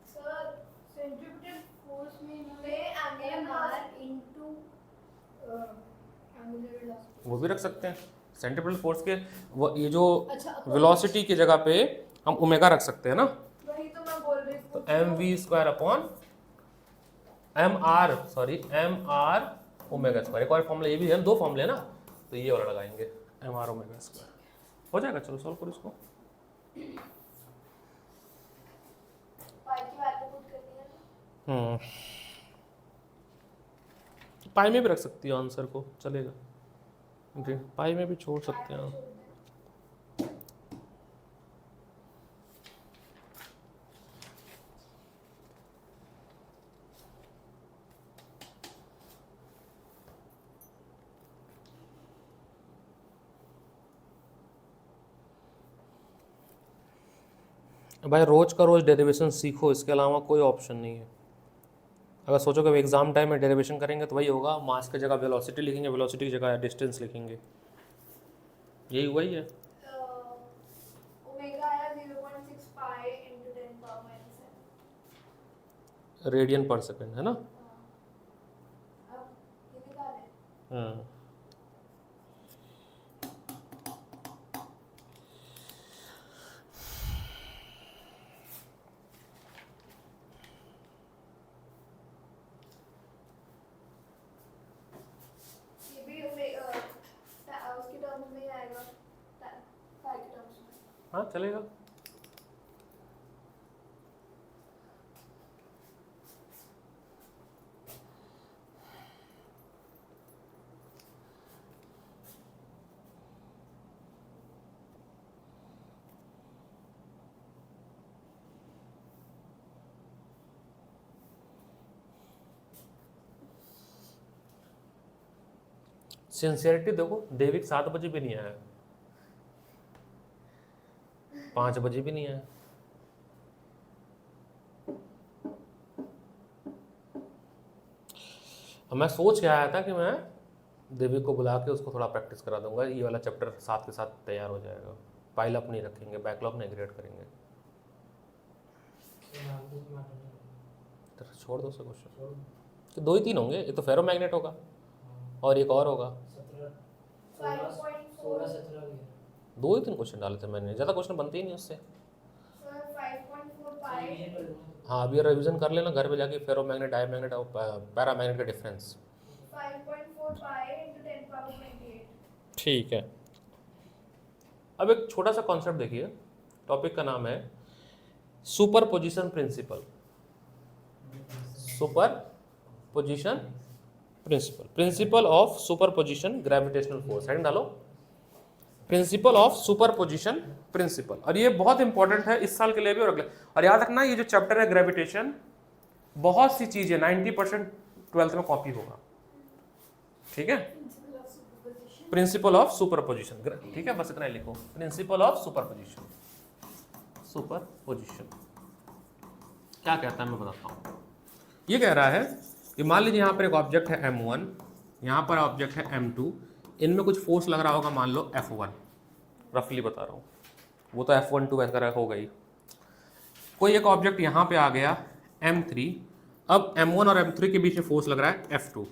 सर सेंट्रीपिटल फोर्स में एंगुलर इनटू एंगुलर वेलोसिटी वो भी रख सकते हैं, सेंट्रीपिटल फोर्स के ये जो अच्छा वेलोसिटी की जगह पे हम ओमेगा रख सकते हैं ना, वही तो मैं बोल रही तो थी। mv²/mr ओमेगा²। एक और फॉर्मूला ये भी है, 2 फॉर्मूले है ना, तो ये वाला लगाएंगे mr ओमेगा²। हो जाएगा, चलो सॉल्व करो इसको। पाई की वैल्यू पुट करनी है ना। पाई में भी रख सकती हो आंसर को, चलेगा, पाई में भी छोड़ सकते हैं। भाई रोज का रोज डेरिवेशन सीखो, इसके अलावा कोई ऑप्शन नहीं है। अगर सोचो कि एग्जाम टाइम में डेरिवेशन करेंगे तो वही होगा, मास की जगह वेलोसिटी लिखेंगे, वेलोसिटी की जगह डिस्टेंस लिखेंगे, यही वही है। ओमेगा आया 0.6 पाई into 10 power minus 7। रेडियन पर सेकंड है ना। अब ये निकाले। हाँ ये भी उसके टर्म्स में ही आएगा, फाई के टर्म्स में। हाँ चलेगा। सिंसियरिटी देखो, देविक 7 बजे भी नहीं आया, 5 बजे भी नहीं आया। अब मैं सोच के आया था कि मैं देविक को बुला के उसको थोड़ा प्रैक्टिस करा दूंगा, ये वाला चैप्टर साथ के साथ तैयार हो जाएगा। पाइल अप नहीं रखेंगे, बैकलॉग नहीं क्रिएट करेंगे। तो छोड़ दो क्वेश्चन, तो 2 ही 3 होंगे, एक तो फेरोमैग्नेट होगा और एक और होगा। 2 ही 3 क्वेश्चन डाले थे मैंने, ज़्यादा क्वेश्चन बनते ही नहीं उससे। सर 5.4 पाई। हाँ अभी रिवीजन कर लेना घर पे जाके, फेरोमैग्नेट, डायमैग्नेट और पैरामैग्नेट का डिफरेंस। 5.4 पाई into 10 power 28। ठीक है। अब एक छोटा सा कॉन्सेप्ट देखिए, टॉपिक का नाम है superposition principle. Superposition principle, principal of superposition gravitational force, heading डालो, प्रिंसिपल ऑफ सुपरपोजिशन प्रिंसिपल। और ये बहुत इंपॉर्टेंट है इस साल के लिए भी और अगले। और याद रखना ये जो चैप्टर है ग्रेविटेशन, बहुत सी चीजें 90% 12th में कॉपी होगा, ठीक है। प्रिंसिपल ऑफ सुपरपोजिशन, ठीक है, बस इतना ही लिखो, प्रिंसिपल ऑफ सुपरपोजिशन। सुपरपोजिशन क्या कहता है मैं बताता हूँ। ये कह रहा है कि मान लीजिए यहाँ पर एक ऑब्जेक्ट है M1, यहाँ पर ऑब्जेक्ट है M2, इनमें कुछ फोर्स लग रहा होगा, मान लो F1, रफली बता रहा हूँ, वो तो F1 2 वगैरह हो गई। कोई एक ऑब्जेक्ट यहाँ पे आ गया M3, अब M1 और M3 के बीच में फोर्स लग रहा है F2।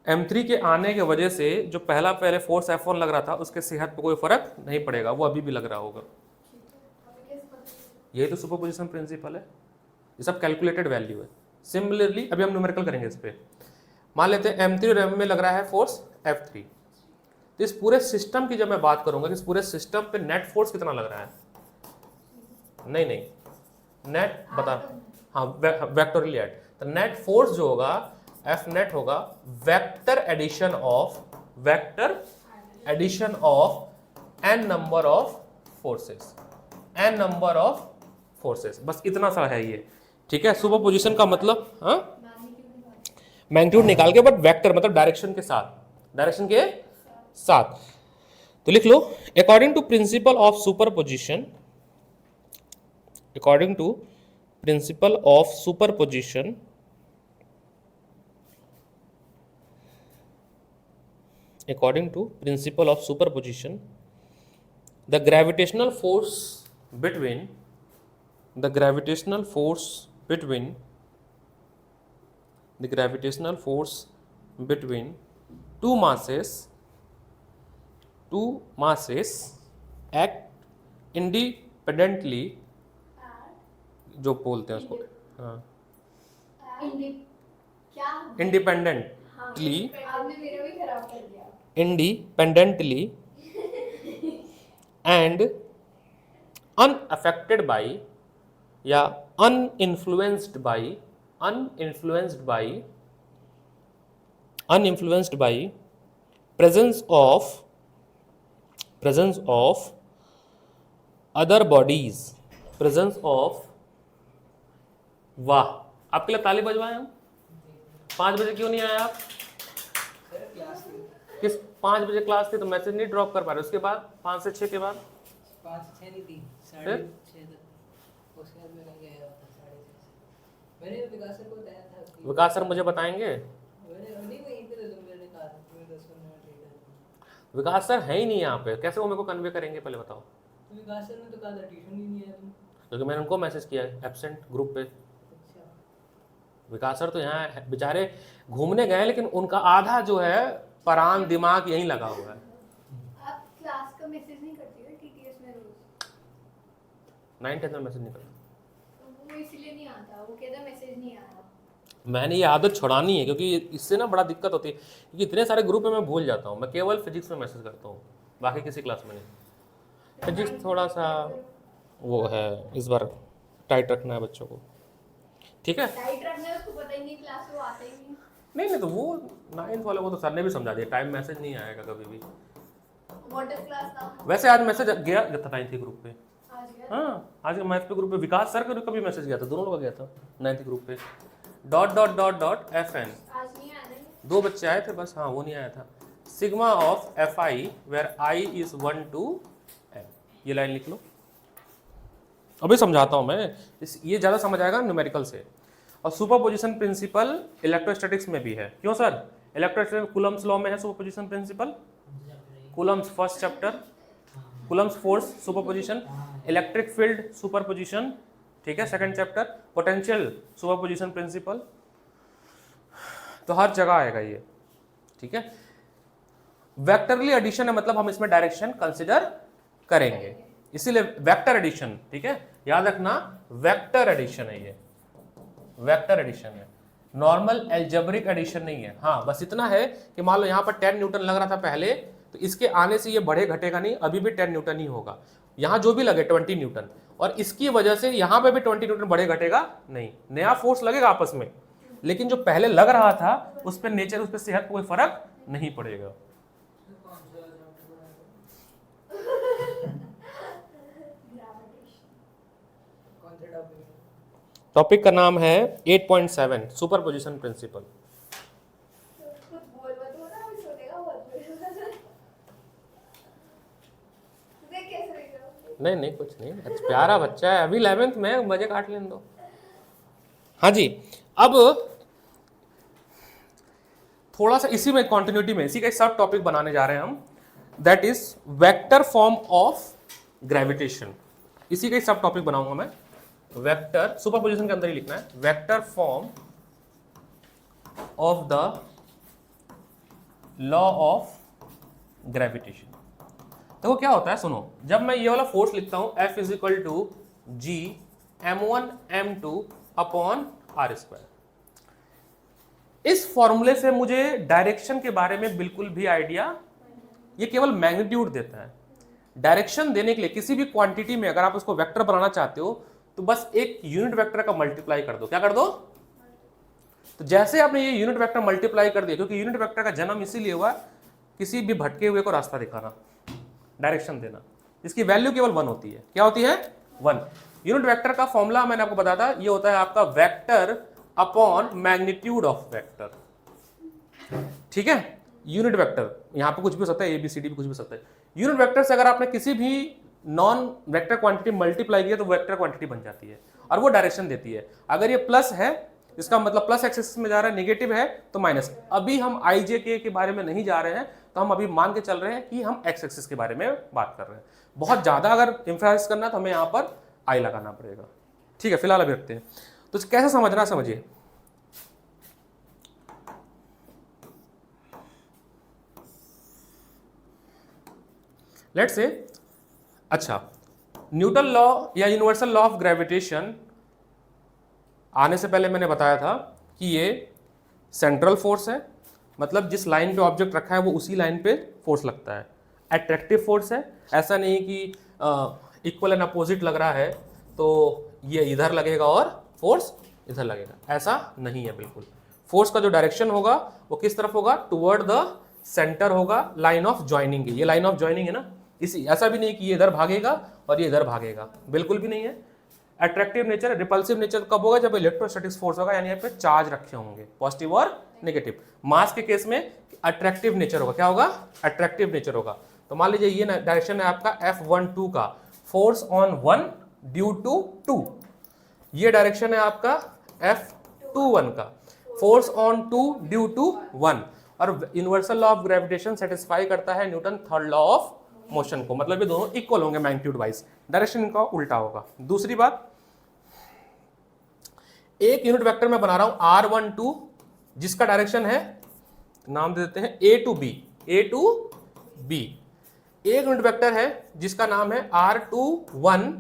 M3 के आने की वजह से जो पहले फोर्स F1 लग रहा था उसके सेहत पर कोई फर्क नहीं पड़ेगा, वो अभी भी लग रहा होगा। यही तो सुपरपोजिशन प्रिंसिपल है, ये सब कैलकुलेटेड वैल्यू है। सिमिलरली अभी हम न्यूमेरिकल करेंगे इस पर। मान लेते हैं M3 और M में लग रहा है फोर्स F3, तो इस पूरे सिस्टम की जब मैं बात करूंगा कि इस पूरे सिस्टम पे नेट फोर्स कितना लग रहा है, नहीं नेट बता, हाँ वेक्टोरियली ऐड, तो नेट फोर्स जो होगा F नेट होगा vector addition of n number of forces, बस इतना सा है ये, ठीक है। सुपरपोजिशन का मतलब, हाँ मैग्नीट्यूड निकाल के, बट वेक्टर मतलब डायरेक्शन के साथ, तो लिख लो, according to principle of superposition, according to principle of superposition, the gravitational force between two masses act independently, जो बोलते हैं उसको, हाँ इंडिपेंडेंटली, आपने मेरा भी खराब कर दिया। इंडिपेंडेंटली एंड अनअफेक्टेड बाय या uninfluenced by presence of other bodies, वाह, आपके लिए ताली बजवाए हम। 5 बजे क्यों नहीं आए आप? किस 5 बजे क्लास थी तो मैसेज नहीं ड्रॉप कर पा रहे, उसके बाद 5 से 6 के बाद 5 से 6 नहीं थी, फिर 6:30 उसके बाद मैं गया था 6:30। मैंने विकास सर को बताया था कि विकास सर मुझे बताएंगे? मैंने नहीं वहीं पे तो मैंने कहा था कि मैं 10 मिनट लेट विकास सर है ही नहीं यहाँ पे, कैसे वो मेरे को कन्वे करेंगे पहले बताओ? तो विकास सर ने तो कहा था ट्यूशन ही नहीं आया तुम। क्योंकि मैंने उनको मैसेज किया है एब्सेंट ग्रुप पे। अच्छा विकास सर तो यहाँ बेचारे घूमने गए, लेकिन उनका आधा जो है परान दिमाग यहीं लगा हुआ है। आप क्लास का मैसेज नहीं करती हो टीटीएस में रोज? 9th में मैसेज निकला। वो इसलिए नहीं आता, वो कहता मैसेज नहीं आया। मैंने ये आदत छुड़ानी है, क्योंकि इससे ना बड़ा दिक्कत होती है, क्योंकि इतने सारे ग्रुप में मैं भूल जाता हूँ। मैं केवल फिजिक्स में मैसेज करता हूँ, बाकी किसी क्लास में नहीं। फिजिक्स थोड़ा सा वो है, इस बार टाइट रखना है बच्चों को, ठीक है? टाइट रखना है, उसको पता ही नहीं क्लास में आता ही नहीं। नहीं तो वो 9th वाले को तो सर ने भी समझा दिया, टाइम मैसेज नहीं आएगा कभी भी। व्हाट इज क्लास था? वैसे आज मैसेज गया था 9th के ग्रुप पे। आज गया? हाँ, आज के मैथ पे ग्रुप पे विकास सर का भी मैसेज गया था, दोनों लोग का गया था 9th ग्रुप पे। .FN आज नहीं आया नहीं। 2 बच्चे आए थे बस, हाँ वो नहीं आया था। Sigma of FI where I is 1 to n, ये लाइन लिख लो। अभी समझाता हूँ मैं, ये ज़्यादा समझ आएगा न्यूमेरिकल से। और सुपरपोजिशन प्रिंसिपल इलेक्ट्रोस्टैटिक्स में भी है। क्यों सर? इलेक्ट्रोस्टैटिक्स कूलम्स लॉ में है superposition principle, Coulomb's first chapter, Coulomb's force superposition, electric field superposition, ठीक है, second chapter, potential superposition principle, तो हर जगह आएगा ये, ठीक है। वेक्टरली एडिशन है, मतलब हम इसमें डायरेक्शन कंसिडर करेंगे, इसीलिए वेक्टर एडिशन, ठीक है, याद रखना वेक्टर एडिशन है ये, वेक्टर एडिशन है, नॉर्मल एल्जेब्रिक एडिशन नहीं है। हाँ बस इतना है कि मान लो यहाँ पर 10 न्यूटन लग रहा था पहले, तो इसके आने से ये बढ़े घटेगा नहीं, अभी भी 10 न्यूटन ही होगा। यहाँ जो भी लगे 20 न्यूटन, और इसकी वजह से यहाँ पे भी 20 न्यूटन बढ़े घटेगा नहीं, नया फोर्स लगेगा आपस में, लेकिन जो पहले लग रहा था उस पर नेचर, उस पर सेहत को कोई फर्क नहीं पड़ेगा। कौन सा टॉपिक? टॉपिक का नाम है 8.7 सुपरपोजिशन प्रिंसिपल। कुछ बोल मत, हो ना अभी सोनेगा बहुत देख कैसे देख रहा हूँ। नहीं कुछ नहीं, अच्छा प्यारा बच्चा है, अभी 11th में, मजे काट लेने दो। हाँ जी, अब थोड़ा सा इसी में कंटिन्यूटी में इसी का एक सब टॉपिक बनाने जा रहे हैं हम, that is vector form of gravitation. इसी का एक सब टॉपिक बनाऊंगा मैं, वेक्टर, सुपरपोजिशन के अंदर ही लिखना है, vector form of the law of gravitation. देखो क्या होता है, सुनो, जब मैं ये वाला फोर्स लिखता हूं F is equal to G m1 m2 upon r square, इस फॉर्मूले से मुझे डायरेक्शन के बारे में बिल्कुल भी आइडिया, ये केवल मैग्नीट्यूड देता है। डायरेक्शन देने के लिए किसी भी क्वांटिटी में अगर आप उसको वेक्टर बनाना चाहते हो तो बस एक यूनिट वेक्टर का मल्टीप्लाई कर दो। क्या कर दो? तो जैसे आपने ये यूनिट वेक्टर मल्टीप्लाई कर दिया, क्योंकि यूनिट वेक्टर का जन्म इसीलिए हुआ किसी भी भटके हुए को रास्ता दिखाना, डायरेक्शन देना, इसकी वैल्यू केवल 1 होती है। क्या होती है? 1। यूनिट वेक्टर का फॉर्मूला मैंने आपको बताया था, ये होता है आपका vector upon magnitude of vector, ठीक है। यूनिट वेक्टर यहां पे कुछ भी हो सकता है, ABCD भी कुछ भी हो सकता है। यूनिट वेक्टर से अगर आपने किसी भी नॉन वेक्टर क्वांटिटी मल्टीप्लाई किया तो वेक्टर क्वांटिटी बन जाती है और वो डायरेक्शन देती है। अगर ये प्लस है इसका मतलब प्लस एक्सिस में जा रहा है, नेगेटिव है तो माइनस। अभी हम IJK के बारे में नहीं जा रहे हैं, तो हम अभी मान के चल रहे हैं कि हम एक्स एक्सिस के बारे में बात कर रहे हैं। बहुत ज्यादा अगर इंफ्राइज करना है तो हमें यहाँ पर I लगाना पड़ेगा, ठीक है। फिलहाल अभी रखते हैं, तो कैसे समझना, समझिए। लेट्स से, अच्छा, न्यूटन लॉ या यूनिवर्सल लॉ ऑफ ग्रेविटेशन आने से पहले मैंने बताया था कि ये सेंट्रल फोर्स है, मतलब जिस लाइन पे ऑब्जेक्ट रखा है वो उसी लाइन पे फोर्स लगता है। अट्रैक्टिव फोर्स है, ऐसा नहीं कि इक्वल एंड अपोजिट लग रहा है तो ये इधर लगेगा और फोर्स इधर लगेगा, ऐसा नहीं है बिल्कुल। फोर्स का जो डायरेक्शन होगा वो किस तरफ होगा? टुवर्ड द सेंटर होगा, लाइन ऑफ ज्वाइनिंग। ये लाइन ऑफ ज्वाइनिंग है ना, इसी, ऐसा भी नहीं कि ये इधर भागेगा और ये इधर भागेगा, बिल्कुल भी नहीं है। अट्रैक्टिव नेचर, रिपल्सिव नेचर कब होगा? जब इलेक्ट्रोस्टैटिक फोर्स होगा, यानी यहाँ पे चार्ज रखे होंगे, पॉजिटिव और नेगेटिव। मास के केस में अट्रैक्टिव नेचर होगा। क्या होगा? अट्रैक्टिव नेचर होगा। तो मान लीजिए ये डायरेक्शन है आपका F12 का, फोर्स ऑन 1 ड्यू टू 2। ये डायरेक्शन है आपका टू वन का, force on two due to one. और universal law of gravitation satisfy करता है Newton third law of motion को, मतलब ये दोनों इक्वल होंगे मैग्नीट्यूड वाइज, डायरेक्शन इनका उल्टा होगा। दूसरी बात, एक यूनिट वेक्टर मैं बना रहा हूं r12 जिसका डायरेक्शन है, नाम दे देते हैं a to b, a to b। एक यूनिट वेक्टर है जिसका नाम है r21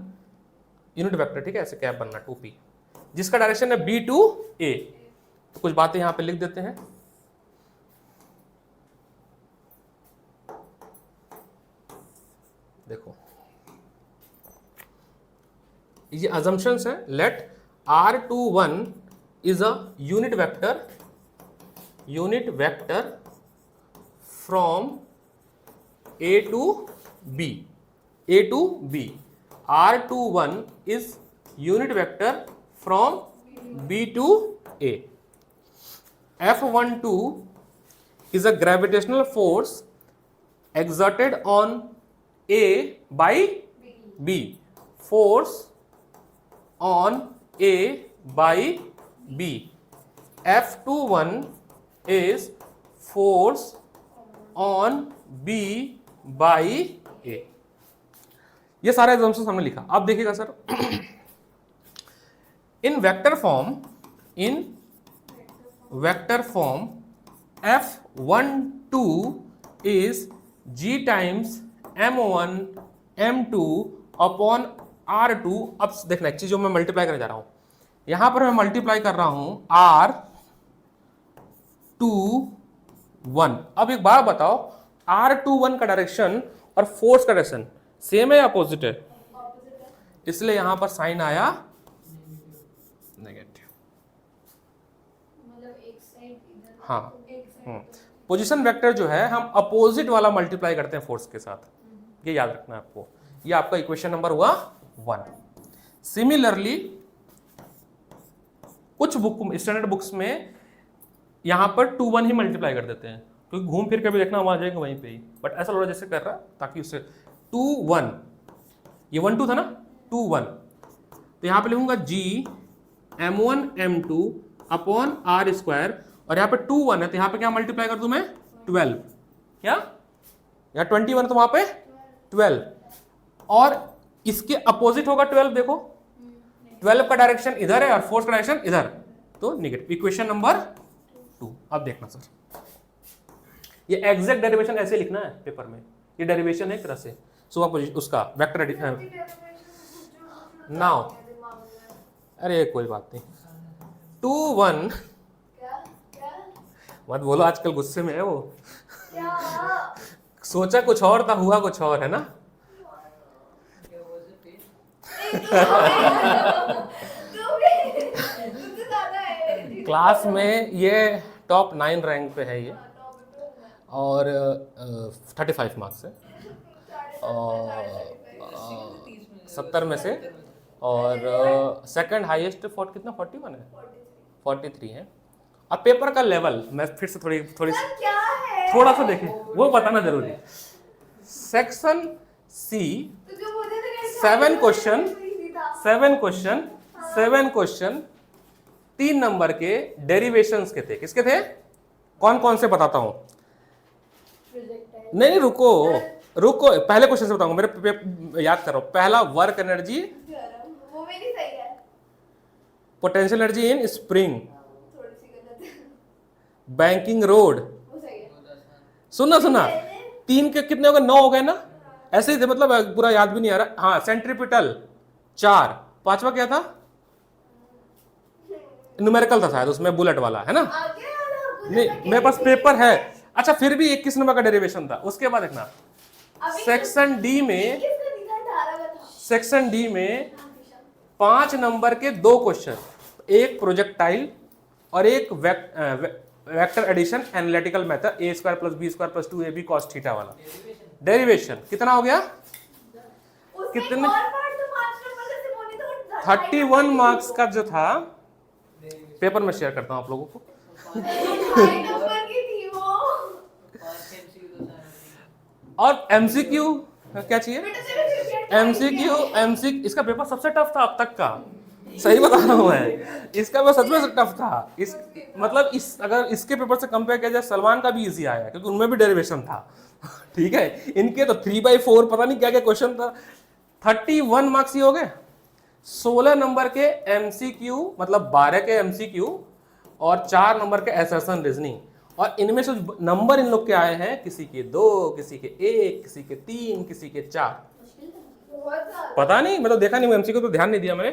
यूनिट वेक्टर, ठीक है, ऐसे कैप बनना 2p, जिसका डायरेक्शन है b टू a। तो कुछ बातें यहां पे लिख देते हैं। देखो ये अजम्पशंस है। Let r21 is a unit vector from a to b, a to b। r21 is unit vector from b to a। F12 is a gravitational force exerted on A by B. Force on A by B. F21 is force on B by A. ये सारे examples हमने लिखा। अब देखिएगा sir, in vector form F12 is G times M1 M2 upon R2। अब देखना एक चीज जो मैं मल्टीप्लाई करने जा रहा हूं, यहां पर मैं मल्टीप्लाई कर रहा हूं R21। अब एक बात बताओ, R21 का डायरेक्शन और फोर्स का डायरेक्शन सेम है या अपोजिट है? इसलिए यहां पर साइन आया नेगेटिव। मतलब एक साइड इधर, हाँ। एक साइड पोजीशन वेक्टर जो है हम अपोजिट वाला मल्टीप्लाई करते हैं फोर्स के साथ, ये याद रखना है आपको। ये आपका इक्वेशन नंबर हुआ 1। सिमिलरली कुछ स्टैंडर्ड बुक्स में यहां पर 2 1 ही मल्टीप्लाई कर देते हैं, क्योंकि घूम फिर के भी देखना वहां जाएगा वहीं पे ही, बट ऐसा लग रहा जैसे कर रहा ताकि उससे 2 1, ये 1 2 था ना, 2 1, तो यहां पे लिखूंगा G M1 M2 upon R square, और यहाँ पे 2 1 है तो यहाँ पे क्या मल्टीप्लाई कर दूं मैं 12, क्या यहाँ 21 तो वहां पे 12, और इसके अपोजिट होगा 12। देखो 12 का डायरेक्शन इधर है और फोर्स का डायरेक्शन इधर, तो नेगेटिव। Equation number 2। अब देखना सर, ये एग्जैक्ट डेरिवेशन ऐसे लिखना है पेपर में, ये डेरिवेशन है एक तरह से उसका वेक्टर नाउ। अरे कोई बात नहीं, 2 1 मत बोलो, आजकल गुस्से में है वो। सोचा कुछ और था, हुआ कुछ और है ना। क्लास में ये टॉप 9 रैंक पे है ये, और 35 मार्क्स है, और 70 में से, और सेकंड हाईएस्ट कितना 41 है, 43 है। अब पेपर का लेवल मैं फिर से थोड़ी थोड़ा सा देखें, वो बताना जरूरी। सेक्शन सी 7 क्वेश्चन 3 नंबर के डेरिवेशंस के थे। किसके थे, कौन कौन से बताता हूं। नहीं रुको पहले क्वेश्चन से बताऊंगा, मेरे याद करो। पहला वर्क एनर्जी, वो मेरी सही है, पोटेंशियल एनर्जी इन स्प्रिंग, थोड़ी सी गलत है, बैंकिंग रोड। वो सही है। सुना 3 के कितने हो गए, 9 हो गए ना, ऐसे ही थे, मतलब पूरा याद भी नहीं आ रहा। हाँ सेंट्रीपिटल 4, 5वां क्या था, न्यूमेरिकल था शायद उसमें, बुलेट वाला है ना। नहीं मेरे पास पेपर है। अच्छा फिर भी 21 नंबर का डेरिवेशन था। उसके बाद देखना सेक्शन डी में, 5 नंबर के 2 क्वेश्चन, एक प्रोजेक्टाइल और एक vector addition analytical method, a² + b² + 2ab cos theta वाला डेरिवेशन। कितना हो गया, कितने 31 मार्क्स का जो था, पेपर में शेयर करता हूं आप लोगों को। और एमसीक्यू क्या चाहिए, एमसीक्यू इसका पेपर सबसे टफ था अब तक का, सही बता रहा हूँ मैं, इसका मैं सच में टफ था। इस मतलब इस अगर इसके पेपर से कंपेयर किया जाए, सलमान का भी इजी आया है क्योंकि उनमें भी डेरिवेशन था। ठीक है, इनके तो 3/4 पता नहीं क्या क्या क्वेश्चन था। 31 मार्क्स ही हो गए। 16 नंबर के MCQ, मतलब 12 के MCQ और 4 नंबर के असर्शन रीजनिंग। और इनमें से नंबर इन लोग के आए हैं, किसी के 2, किसी के 1, किसी के 3, किसी के 4। बहुत ज्यादा। पता नहीं, मैं तो देखा नहीं, MCQ पे ध्यान नहीं दिया मैंने।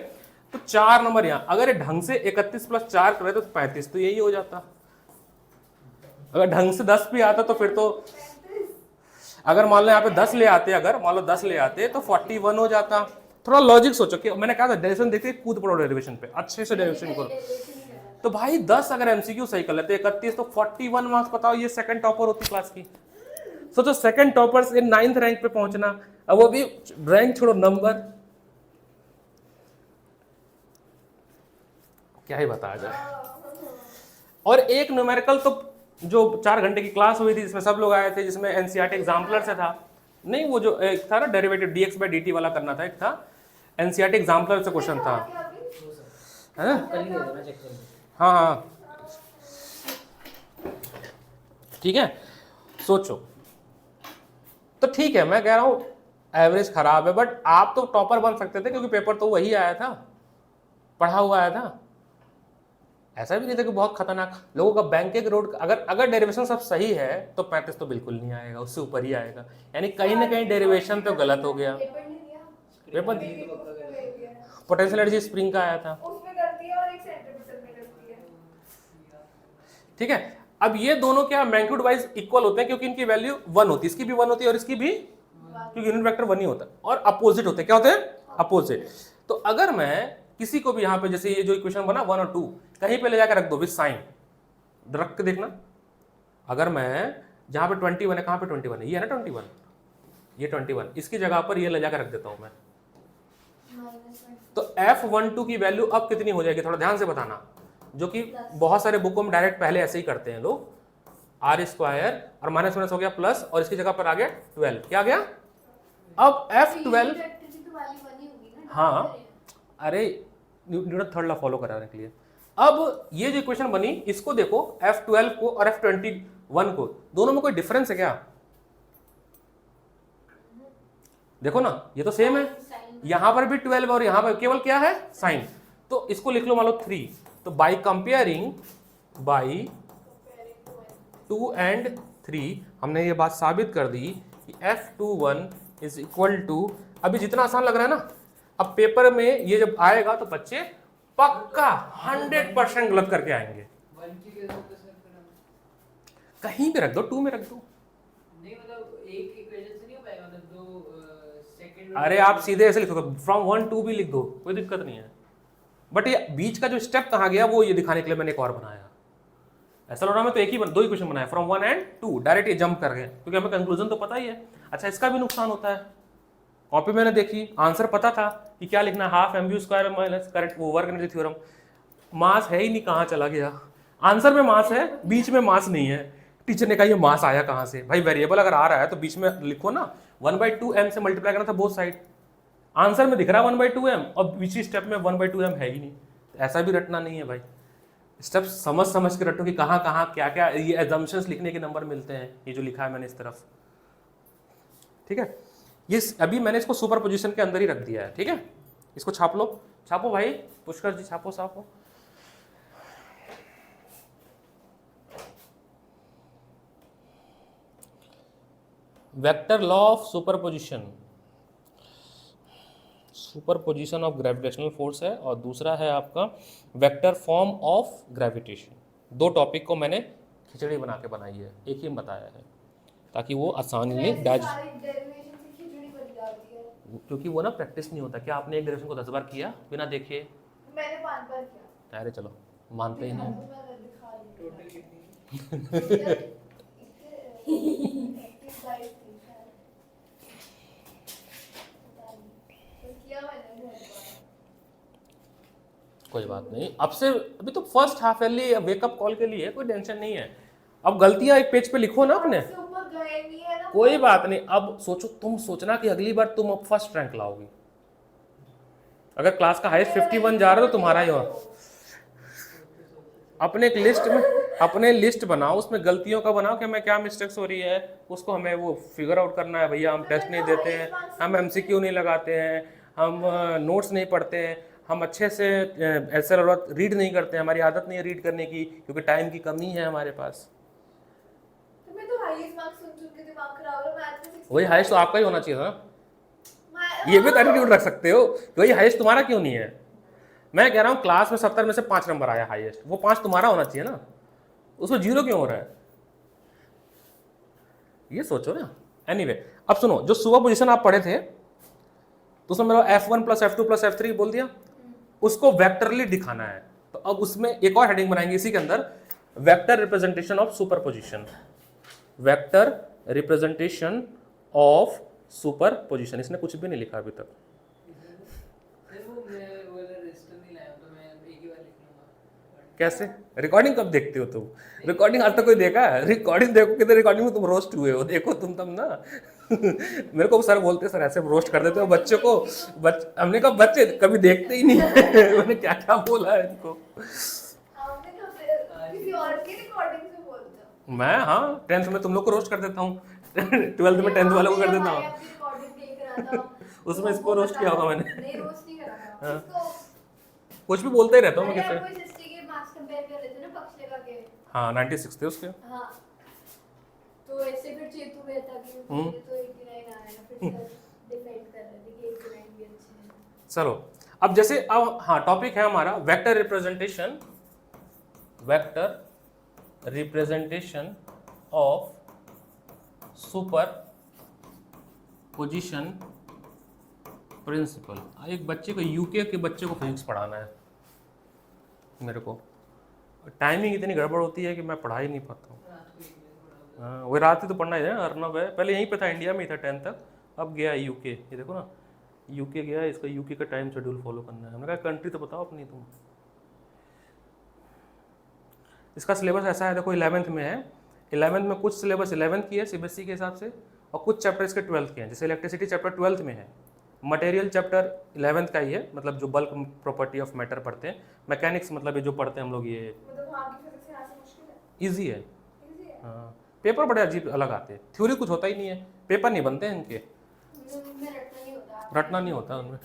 तो 4 नंबर यहाँ, अगर ये ढंग से 31 + 4 करे तो 35 तो यही हो जाता। अगर ढंग से 10 भी आता तो फिर तो, अगर मान लो यहाँ पे 10 ले आते, अगर मान लो 10 ले आते तो 41 हो जाता। थोड़ा लॉजिक सोचो कि मैंने कहा था डेरिवेशन देखते कूद पड़ो डेरिवेशन पे, अच्छे से डेरिवेशन करो। तो भाई 10 अगर MCQ सही कर लेते 31 तो 41 मार्क्स, बताओ ये सेकंड टॉपर होती क्लास की। सोचो सेकंड टॉपर से 9th रैंक पे पहुंचना, अब वो भी रैंक छोड़ो नंबर, क्या ही बताया जाए। और एक न्यूमेरिकल तो जो 4 घंटे की क्लास हुई थी जिसमें सब लोग आए थे, जिसमें NCERT एग्जाम्पलर से था, नहीं वो जो एक था ना डेरिवेटिव dx/dt वाला करना था, एक था NCERT एग्जाम्पलर से क्वेश्चन था, है ना? कल ही दे देना, चेक कर। हाँ हाँ ठीक है। सोचो तो ठीक है, मैं कह रहा हूँ एवरेज खराब है, बट आप तो टॉपर बन सकते थे क्योंकि पेपर तो वही आया था, पढ़ा हुआ आया था। ऐसा भी नहीं था कि बहुत खतरनाक लोगों का बैंक के रोड, अगर डेरिवेशन सब सही है तो 35 तो बिल्कुल नहीं आएगा, उससे ऊपर ही आएगा। यानी कहीं ना कहीं डेरिवेशन तो गलत हो गया। पेपर नहीं दिया। पेपर दिया। पोटेंशियल एनर्जी स्प्रिंग का आया था, उसमें करती है और एक सेंटीमीटर में करती है। ठीक है। अब ये दोनों क्या मैग्नीट्यूड वाइज इक्वल होते हैं क्योंकि इनकी वैल्यू 1 होती है, इसकी भी 1 होती है और इसकी भी, क्योंकि यूनिट वेक्टर 1 ही होता है। और अपोजिट होते हैं, क्या होते हैं? अपोजिट। तो अगर मैं किसी को भी यहाँ पे, जैसे ये जो इक्वेशन बना 1 और 2, कहीं पे ले जाकर रख दो विद साइन, रख के देखना। अगर मैं जहाँ पे 21 है, कहाँ पे 21 है, ये है ना 21, ये 21, इसकी जगह पर ये ले जाकर रख देता हूँ मैं, तो F12 की वैल्यू अब कितनी हो जाएगी, थोड़ा ध्यान से बताना, जो कि बहुत सारे बुकों में डायरेक्ट पहले ऐसे ही करते हैं लोग, R² और माइनस हो गया प्लस, और इसकी जगह पर आ गया 12, क्या आ गया? अब F12, हाँ अरे न्यूटन थर्ड लॉ फॉलो कराने के लिए। अब ये जो इक्वेशन बनी, इसको देखो, F12 को और F21 को, दोनों में कोई डिफरेंस है क्या? देखो ना, ये तो सेम है, यहां पर भी 12 और यहां पर केवल क्या है? साइन। तो इसको लिख लो मान लो 3, तो बाई कंपेयरिंग, बाई 2 and 3 हमने ये बात साबित कर दी कि F21 इज इक्वल टू, अभी जितना आसान लग रहा है ना, अब पेपर में ये जब आएगा तो बच्चे पक्का 100% गलत करके आएंगे। कहीं भी रख दो, 2 में रख दो, नहीं मतलब एक इक्वेशन से नहीं हो पाएगा, मतलब दो सेकंड। अरे आप सीधे ऐसे लिखो, फ्रॉम 1 2 भी लिख दो, कोई दिक्कत नहीं है। बट ये बीच का जो स्टेप कहाँ गया, वो ये दिखाने के लिए मैंने एक और बनाया। ऐसा लग रहा है तो एक ही 2 इक्वेशन बनाया, फ्रॉम 1 and 2, डायरेक्ट ये जंप कर गए, क्योंकि हमें कंक्लूजन तो पता ही है। अच्छा, इसका भी नुकसान होता है, कॉपी मैंने देखी, आंसर पता था कि क्या लिखना, हाफ mv² माइनस करंट वो वर्क एनर्जी थ्योरम, मास है ही नहीं, कहाँ चला गया? आंसर में मास है, बीच में मास नहीं है। टीचर ने कहा ये मास आया कहाँ से? भाई वेरिएबल अगर आ रहा है तो बीच में लिखो ना, 1/2m से मल्टीप्लाई करना था बोथ साइड। आंसर में दिख रहा है 1/2m और बीच स्टेप में 1/2m है ही नहीं। ऐसा भी रटना नहीं है भाई, स्टेप समझ समझ के रटो कि कहाँ कहाँ क्या क्या ये एजम्पशंस लिखने के नंबर मिलते हैं, ये जो लिखा है मैंने इस तरफ, ठीक है। ये अभी मैंने इसको सुपर पोजिशन के अंदर ही रख दिया है, ठीक है। इसको छाप लो, छापो भाई पुष्कर जी, छापो छापो। Vector law of superposition, superposition of gravitational force है, और दूसरा है आपका vector form of gravitation. 2 topic को मैंने खिचड़ी बना के बनाई है, एक ही में बताया है ताकि वो आसानी डाइज, क्योंकि वो ना प्रैक्टिस नहीं होता। क्या आपने एक डेरिवेशन को 10 बार किया बिना देखे? मैंने 5 बार किया। अरे चलो, मानते ही नहीं। टोटल कितनी? कोई बात नहीं, अब से अभी तो first half yearly wake up call के लिए कोई टेंशन नहीं है। अब गलतियां एक पेज पे लिखो ना अपने, कोई बात नहीं। अब सोचो, तुम सोचना कि अगली बार तुम अब फर्स्ट रैंक लाओगी, अगर क्लास का हाईएस्ट 51 जा रहा है तो तुम्हारा ही हो। अपने एक लिस्ट में अपने लिस्ट बनाओ, उसमें गलतियों का बनाओ कि हमें क्या मिस्टेक्स हो रही है, उसको हमें वो फिगर आउट करना है। भैया हम टेस्ट नहीं देते हैं, हम एमसीक्यू नहीं लगाते हैं, हम नोट्स नहीं पढ़ते हैं, हम अच्छे से ऐसे रीड नहीं करते हैं, हमारी आदत नहीं है रीड करने की क्योंकि टाइम की कमी है हमारे पास। तुम्हें तो हाईएस्ट मार्क्स सुन सुन के दिमाग खराब हो रहा है। मैथ में 60 वही हाईएस्ट तो आपका ही होना चाहिए था। ये भी एटीट्यूड रख सकते हो कि वही हाईएस्ट तुम्हारा क्यों नहीं है। मैं कह रहा हूँ क्लास में 70 में से 5 नंबर आया हाईएस्ट, वो 5 तुम्हारा होना चाहिए ना, उसमें 0 क्यों हो रहा है, ये सोचो ना। एनीवे, अब सुनो, जो सुपर पोजीशन आप पढ़े थे तो उसमें मेरा F1 + F2 + F3 बोल दिया, उसको वेक्टरली दिखाना है। तो अब उसमें एक और हेडिंग बनाएंगे इसी के अंदर, vector representation of super position. Vector representation of super position, इसने कुछ भी नहीं लिखा अभी तक। कैसे? रिकॉर्डिंग कब देखते हो तुम? रिकॉर्डिंग आज तक कोई देखा है? रिकॉर्डिंग देखो, कितने रिकॉर्डिंग में तुम रोस्ट हुए हो, देखो तुम ना। मेरे को सर बोलते, सर ऐसे रोस्ट कर देते हो बच्चों को। हमने कहा बच्चे कभी देखते ही नहीं है। मैंने क्या क्या बोला है इनको। आपने कहा किसी और की रिकॉर्डिंग से बोलते हो। मैं, हाँ, 10th में तुम लोग को रोस्ट कर देता हूँ। 12th में 10th वालों को कर देता हूँ। रिकॉर्डिंग देख रहा था। उसमें इसको रोस्ट किया होगा मैंने। नहीं, रोस्ट नहीं करा था। हाँ। इसको कुछ भी बोलते ही रहता हूँ मैं अरे किससे। आपको हिस्ट्री के मार्क्स कंपेयर कर रहे थे ना पक्ष लगा के। हाँ, 96 थे उसके। हाँ, तो ऐसे फिर चेतू रहता कि मुझे तो 89 आया ना, फिर सर डिफेंड कर रहे थे कि 89 भी अच्छे हैं। चलो, अब जैसे अब हाँ, टॉपिक है हमारा vector representation, vector representation of super position principle. एक बच्चे को, यूके के बच्चे को फिजिक्स पढ़ाना है मेरे को। टाइमिंग इतनी गड़बड़ होती है कि मैं पढ़ा ही नहीं पाता हूँ। हाँ, वो रात ही तो पढ़ना है। अर्नब है, पहले यहीं पे था, इंडिया में ही था 10th तक, अब गया यूके। ये देखो ना, यूके गया, इसका यूके का टाइम शेड्यूल फॉलो करना है। हमने कहा कंट्री तो बताओ अपनी तुम। इसका सिलेबस ऐसा है, देखो 11th में है। 11th में कुछ सिलेबस 11th की है सीबीएसई के हिसाब से, और कुछ चैप्टर इसके 12th के हैं। जैसे इलेक्ट्रिसिटी चैप्टर 12th में है, मटेरियल चैप्टर 11th का ही है, मतलब जो बल्क प्रॉपर्टी ऑफ मैटर पढ़ते हैं। मैकेनिक्स मतलब ये जो पढ़ते हैं हम लोग, ये मतलब वहाँ की फिजिक्स यहाँ से मुश्किल है। ईजी है। इजी है। हाँ, पेपर बड़े अजीब अलग आते हैं, थ्योरी कुछ होता ही नहीं है, पेपर नहीं बनते हैं इनके, में रटना नहीं होता। रटना नहीं होता उनमें।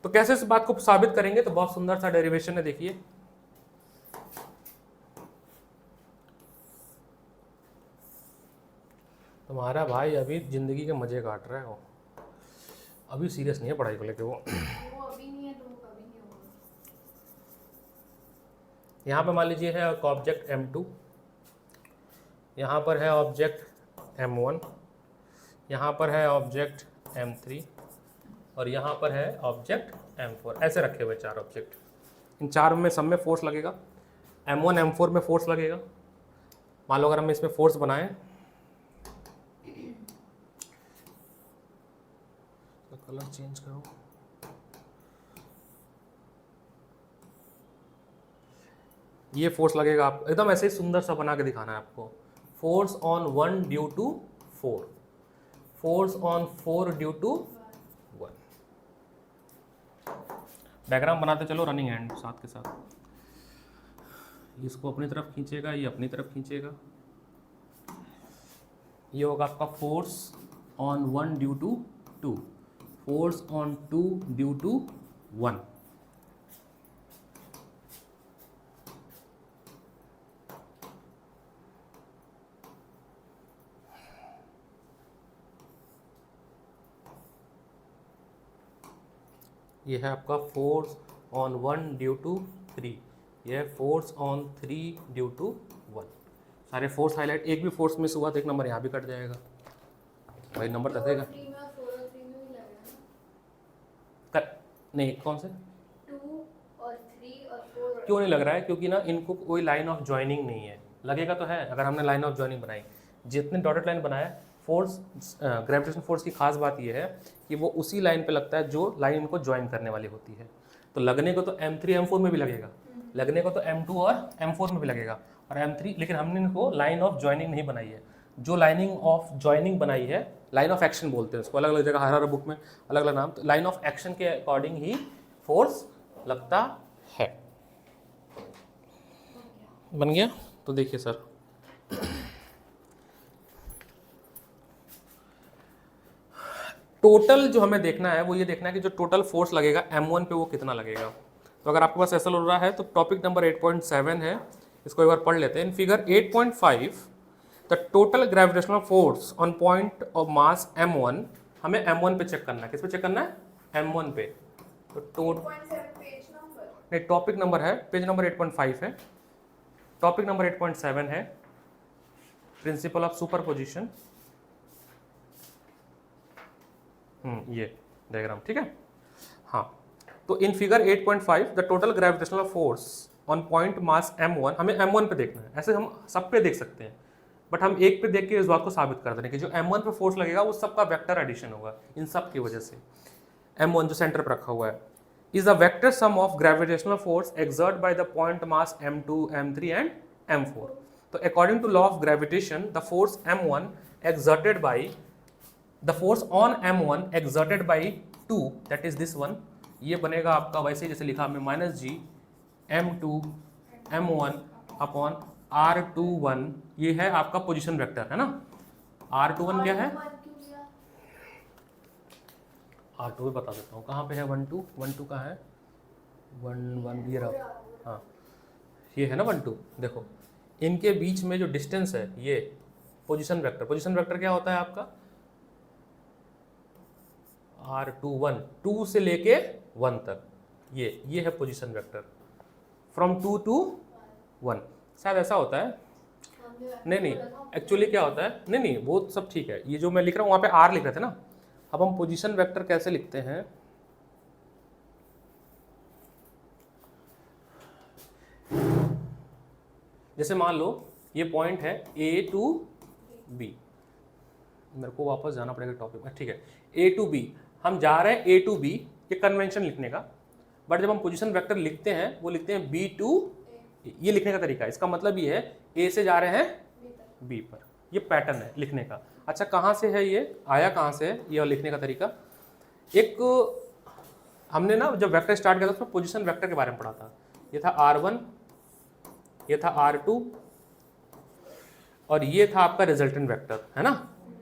तो कैसे इस बात को साबित करेंगे, तो बहुत सुंदर सा डेरिवेशन है, देखिए। तुम्हारा भाई अभी जिंदगी के मजे काट रहा है, वो अभी सीरियस नहीं है पढ़ाई को लेके। वो अभी नहीं है तो वो कभी नहीं होगा। यहाँ पे मान लीजिए है ऑब्जेक्ट M2, यहाँ पर है ऑब्जेक्ट M1, यहाँ पर है ऑब्जेक्ट M3, और यहाँ पर है ऑब्जेक्ट M4। ऐसे रखे हुए 4 ऑब्जेक्ट। इन 4 में सब में फोर्स लगेगा। M1 M4 में फोर्स लगेगा। मान लो अगर हम इसमें फोर्स बनाएं, तो कलर चेंज करो। ये फोर्स लगेगा आपको, एकदम ऐसे ही सुंदर सा बना के दिखाना है आपको। Force on 1 due to 4, force on 4 due to 1। Diagram बनाते चलो रनिंग हैंड साथ के साथ। इसको अपनी तरफ खींचेगा, ये अपनी तरफ खींचेगा। ये होगा आपका force on 1 due to 2, force on 2 due to 1। ये है आपका फोर्स ऑन 1 ड्यू टू 3, ये है फोर्स ऑन 3 ड्यू टू 1। सारे फोर्स हाईलाइट, एक भी फोर्स मिस हुआ तो एक नंबर यहाँ भी कट जाएगा, भाई नंबर लगेगा। 3 में और 4 और 3 में भी लगेगा नहीं, कौन से 2 और 3 और 4। क्यों नहीं लग रहा है? क्योंकि ना इनको कोई लाइन ऑफ जॉइनिंग नहीं है। लगेगा तो है अगर हमने लाइन ऑफ जॉइनिंग बनाई। जितने डॉटेड लाइन बनाया, फोर्स ग्रेविटेशन फोर्स की खास बात यह है कि वो उसी लाइन पे लगता है जो लाइन इनको ज्वाइन करने वाली होती है। तो लगने को तो M3 M4 में भी लगेगा, लगने को तो M2 और M4 में भी लगेगा और M3, लेकिन हमने इनको लाइन ऑफ ज्वाइनिंग नहीं बनाई है। जो लाइनिंग ऑफ ज्वाइनिंग बनाई है, लाइन ऑफ एक्शन बोलते हैं उसको, अलग अलग जगह हर बुक में अलग अलग नाम। तो लाइन ऑफ एक्शन के अकॉर्डिंग ही फोर्स लगता है। बन गया? तो देखिए सर, टोटल जो हमें देखना है वो ये देखना है कि जो टोटल फोर्स लगेगा M1 पे वो कितना लगेगा। तो अगर आपके पास ऐसा लग रहा है तो टॉपिक नंबर 8.7 है, इसको एक बार पढ़ लेते हैं। In figure 8.5 the total gravitational force on point of mass M1, हमें M1 पे चेक करना है। किस पे चेक करना है? M1 पे। तो 8.7 पेज नंबर। नहीं, टॉपिक नंबर है, पेज नंबर 8.5 है, टॉपिक नंबर 8.7 है, प्रिंसिपल ऑफ सुपरपोजिशन। ये डायग्राम, ठीक है। हाँ, तो in figure 8.5 the total gravitational force on point mass M1, हमें M1 पे देखना है। ऐसे हम सब पे देख सकते हैं, बट हम एक पे देख के इस बात को साबित कर दें कि जो M1 पे फोर्स लगेगा वो सबका वेक्टर एडिशन होगा इन सब की वजह से। M1 जो सेंटर पर रखा हुआ है is a vector sum of gravitational force exert by the point mass M2, M3 and M4। तो according to law of gravitation the force M1 exerted by the force on M1 exerted by 2, that is this one, ये बनेगा आपका वैसे जैसे लिखा हमने minus जी M2 M1 upon R21, ये है आपका पोजीशन वेक्टर, है ना। R21 क्या है? R2 भी बता देता हूँ कहाँ पे है। 1 2 कहाँ है? 1 1 ये रहा, हाँ ये है ना 1 2। देखो इनके बीच में जो डिस्टेंस है ये पोजीशन वेक्टर। पोजीशन वेक्टर क्या होता है आपका? R21, 2 से लेके 1 तक, ये है पोजीशन वेक्टर फ्रॉम 2 to 1। शायद ऐसा होता है, नहीं एक्चुअली क्या होता है, नहीं वो सब ठीक है। ये जो मैं लिख रहा हूँ वहाँ पे R लिख रहे थे ना। अब हम पोजीशन वेक्टर कैसे लिखते हैं? जैसे मान लो ये पॉइंट है A to B, मेरे को वापस जाना पड़ेगा टॉपिक में, ठीक है। A to B, हम जा रहे हैं A to B, ये कन्वेंशन लिखने का। बट जब हम पोजीशन वेक्टर लिखते हैं वो लिखते हैं B to A, ये लिखने का तरीका है। इसका मतलब ये है A से जा रहे हैं B पर, ये पैटर्न है लिखने का। अच्छा कहाँ से है ये आया, कहाँ से है ये लिखने का तरीका? एक हमने ना जब वेक्टर स्टार्ट किया था उसमें पोजीशन वेक्टर के बारे में पढ़ा था। ये था R1, ये था R2 और ये था आपका रिजल्टेंट वेक्टर, है ना,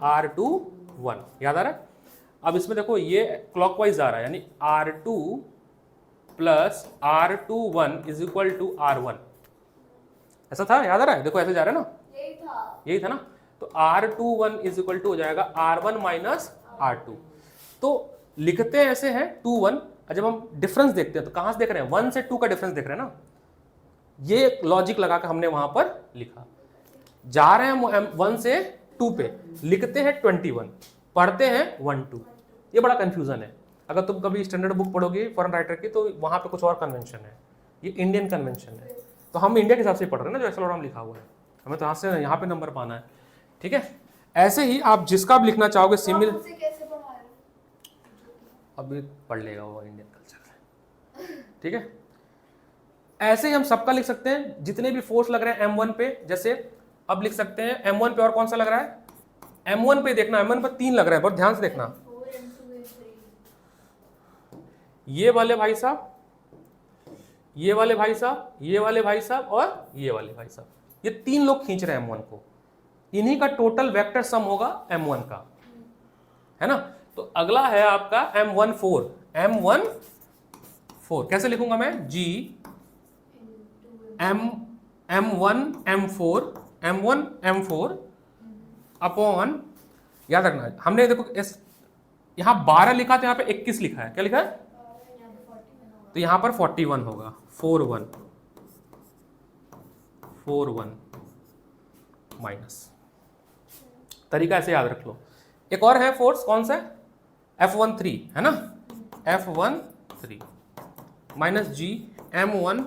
R21, याद आ रहा है। अब इसमें देखो ये क्लॉकवाइज जा रहा है, यानी R2 plus R21 is equal to R1, ऐसा था, याद आ रहा है। देखो ऐसे जा रहा है ना, यही था ना। तो R21 इज इक्वल टू हो जाएगा R1 माइनस R2। तो लिखते ऐसे हैं 2 1, और जब हम डिफरेंस देखते हैं तो कहाँ से देख रहे हैं? 1 से 2 का डिफरेंस देख रहे हैं ना। ये लॉजिक लगा कर हमने वहां पर लिखा। जा रहे हैं 1 से 2 पे, लिखते हैं 21, पढ़ते हैं 1 2। ये बड़ा कंफ्यूजन है। अगर तुम कभी स्टैंडर्ड बुक पढ़ोगे फॉरेन राइटर की तो वहां पे कुछ और कन्वेंशन है, ये इंडियन कन्वेंशन है। तो हम इंडिया के हिसाब से पढ़ रहे हैं ना, जो एसएलआरएम लिखा हुआ है, हमें तो यहाँ से यहाँ पे नंबर पाना है, ठीक है। ऐसे ही आप जिसका भी लिखना चाहोगे सिमिल, अभी पढ़ लेगा वो इंडियन कल्चर, ठीक है। ऐसे ही हम सबका लिख सकते हैं, जितने भी फोर्स लग रहे हैं M1 पे। जैसे अब लिख सकते हैं M1 पे और कौन सा लग रहा है? M1 पे देखना, M1 पे 3 लग रहे हैं, बहुत ध्यान से देखना। ये वाले भाई साहब, ये वाले भाई साहब, ये वाले भाई साहब और ये वाले भाई साहब, ये 3 लोग खींच रहे हैं M1 को। इन्हीं का टोटल वेक्टर सम होगा M1 का, है ना। तो अगला है आपका M14। M14 कैसे लिखूंगा मैं? G M1 M4 अपॉन, याद रखना हमने देखो यहां 12 लिखा था, यहां पे 21 लिखा है। क्या लिखा है? तो यहां पर 41 होगा, 41 माइनस। तरीका ऐसे याद रख लो। एक और है फोर्स, कौन सा? F13, है ना, F13 minus G M1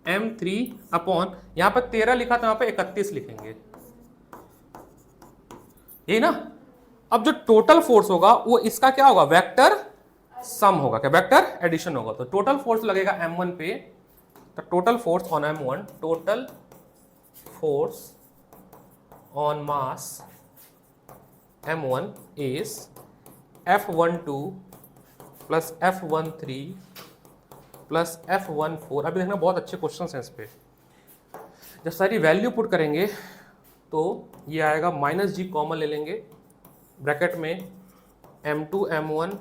M3 upon, यहां पर 13 लिखा था, यहां पे 31 लिखेंगे, यही ना। अब जो टोटल फोर्स होगा वो इसका क्या होगा? वेक्टर सम होगा, क्या वेक्टर एडिशन होगा। तो टोटल फोर्स लगेगा M1 पे, तो total force on M1, total force on mass M1 is F12 plus F13 plus F14। अभी देखना बहुत अच्छे क्वेश्चन हैं इस पे। जब सारी वैल्यू पुट करेंगे तो ये आएगा -g कॉमन ले लेंगे, ब्रैकेट में M2 M1।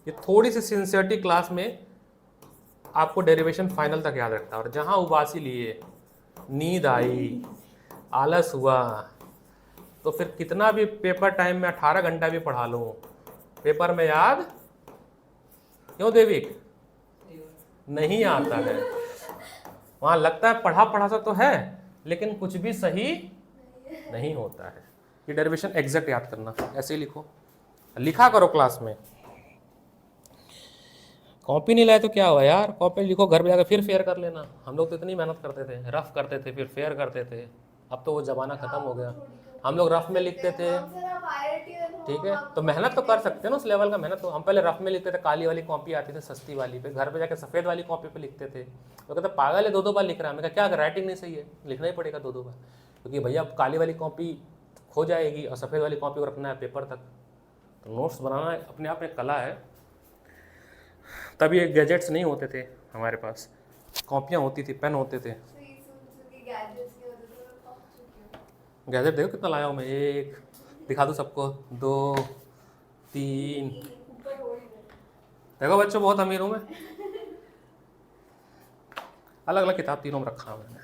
ये थोड़ी सी सिंसियरिटी क्लास में आपको डेरिवेशन फाइनल तक याद रखता है। और जहाँ उबासी लिए, नींद आई, आलस हुआ, तो फिर कितना भी पेपर टाइम में 18 घंटा भी पढ़ा लूँ, पेपर में याद क्यों देविक नहीं आता है। वहाँ लगता है पढ़ा पढ़ा सा तो है, लेकिन कुछ भी सही नहीं होता है। ये डेरिवेशन एग्जैक्ट याद करना, ऐसे ही लिखो, लिखा करो क्लास में। कॉपी नहीं लाए तो क्या हुआ यार, कॉपी लिखो, घर पे जाकर फिर फेयर कर लेना। हम लोग तो इतनी मेहनत करते थे, रफ करते थे फिर फेयर करते थे। अब तो वो ज़माना ख़त्म हो गया। हम लोग रफ में लिखते थे, ठीक है, तो मेहनत तो कर सकते हैं ना उस लेवल का। मेहनत तो हम पहले रफ में लिखते थे, काली वाली कॉपी आती थी सस्ती वाली पे, घर पे जाके सफ़ेद वाली कॉपी पे लिखते थे। तो कहते पागल है 2-2 बार लिख रहा है। मैं कहा क्या राइटिंग नहीं सही है, लिखना ही पड़ेगा 2-2 बार, क्योंकि भैया अब काली वाली कॉपी खो जाएगी और सफ़ेद वाली कॉपी को रखना है पेपर तक। तो नोट्स बनाना अपने आप में कला है। तभी ये गैजेट्स नहीं होते थे हमारे पास, कॉपियाँ होती थी, पेन होते थे। गैजेट देखो कितना लाया हूँ मैं, 1 दिखा दूँ सबको, 2 3। देखो बच्चों बहुत अमीर हूँ मैं। अलग अलग किताब तीनों में रखा है मैंने।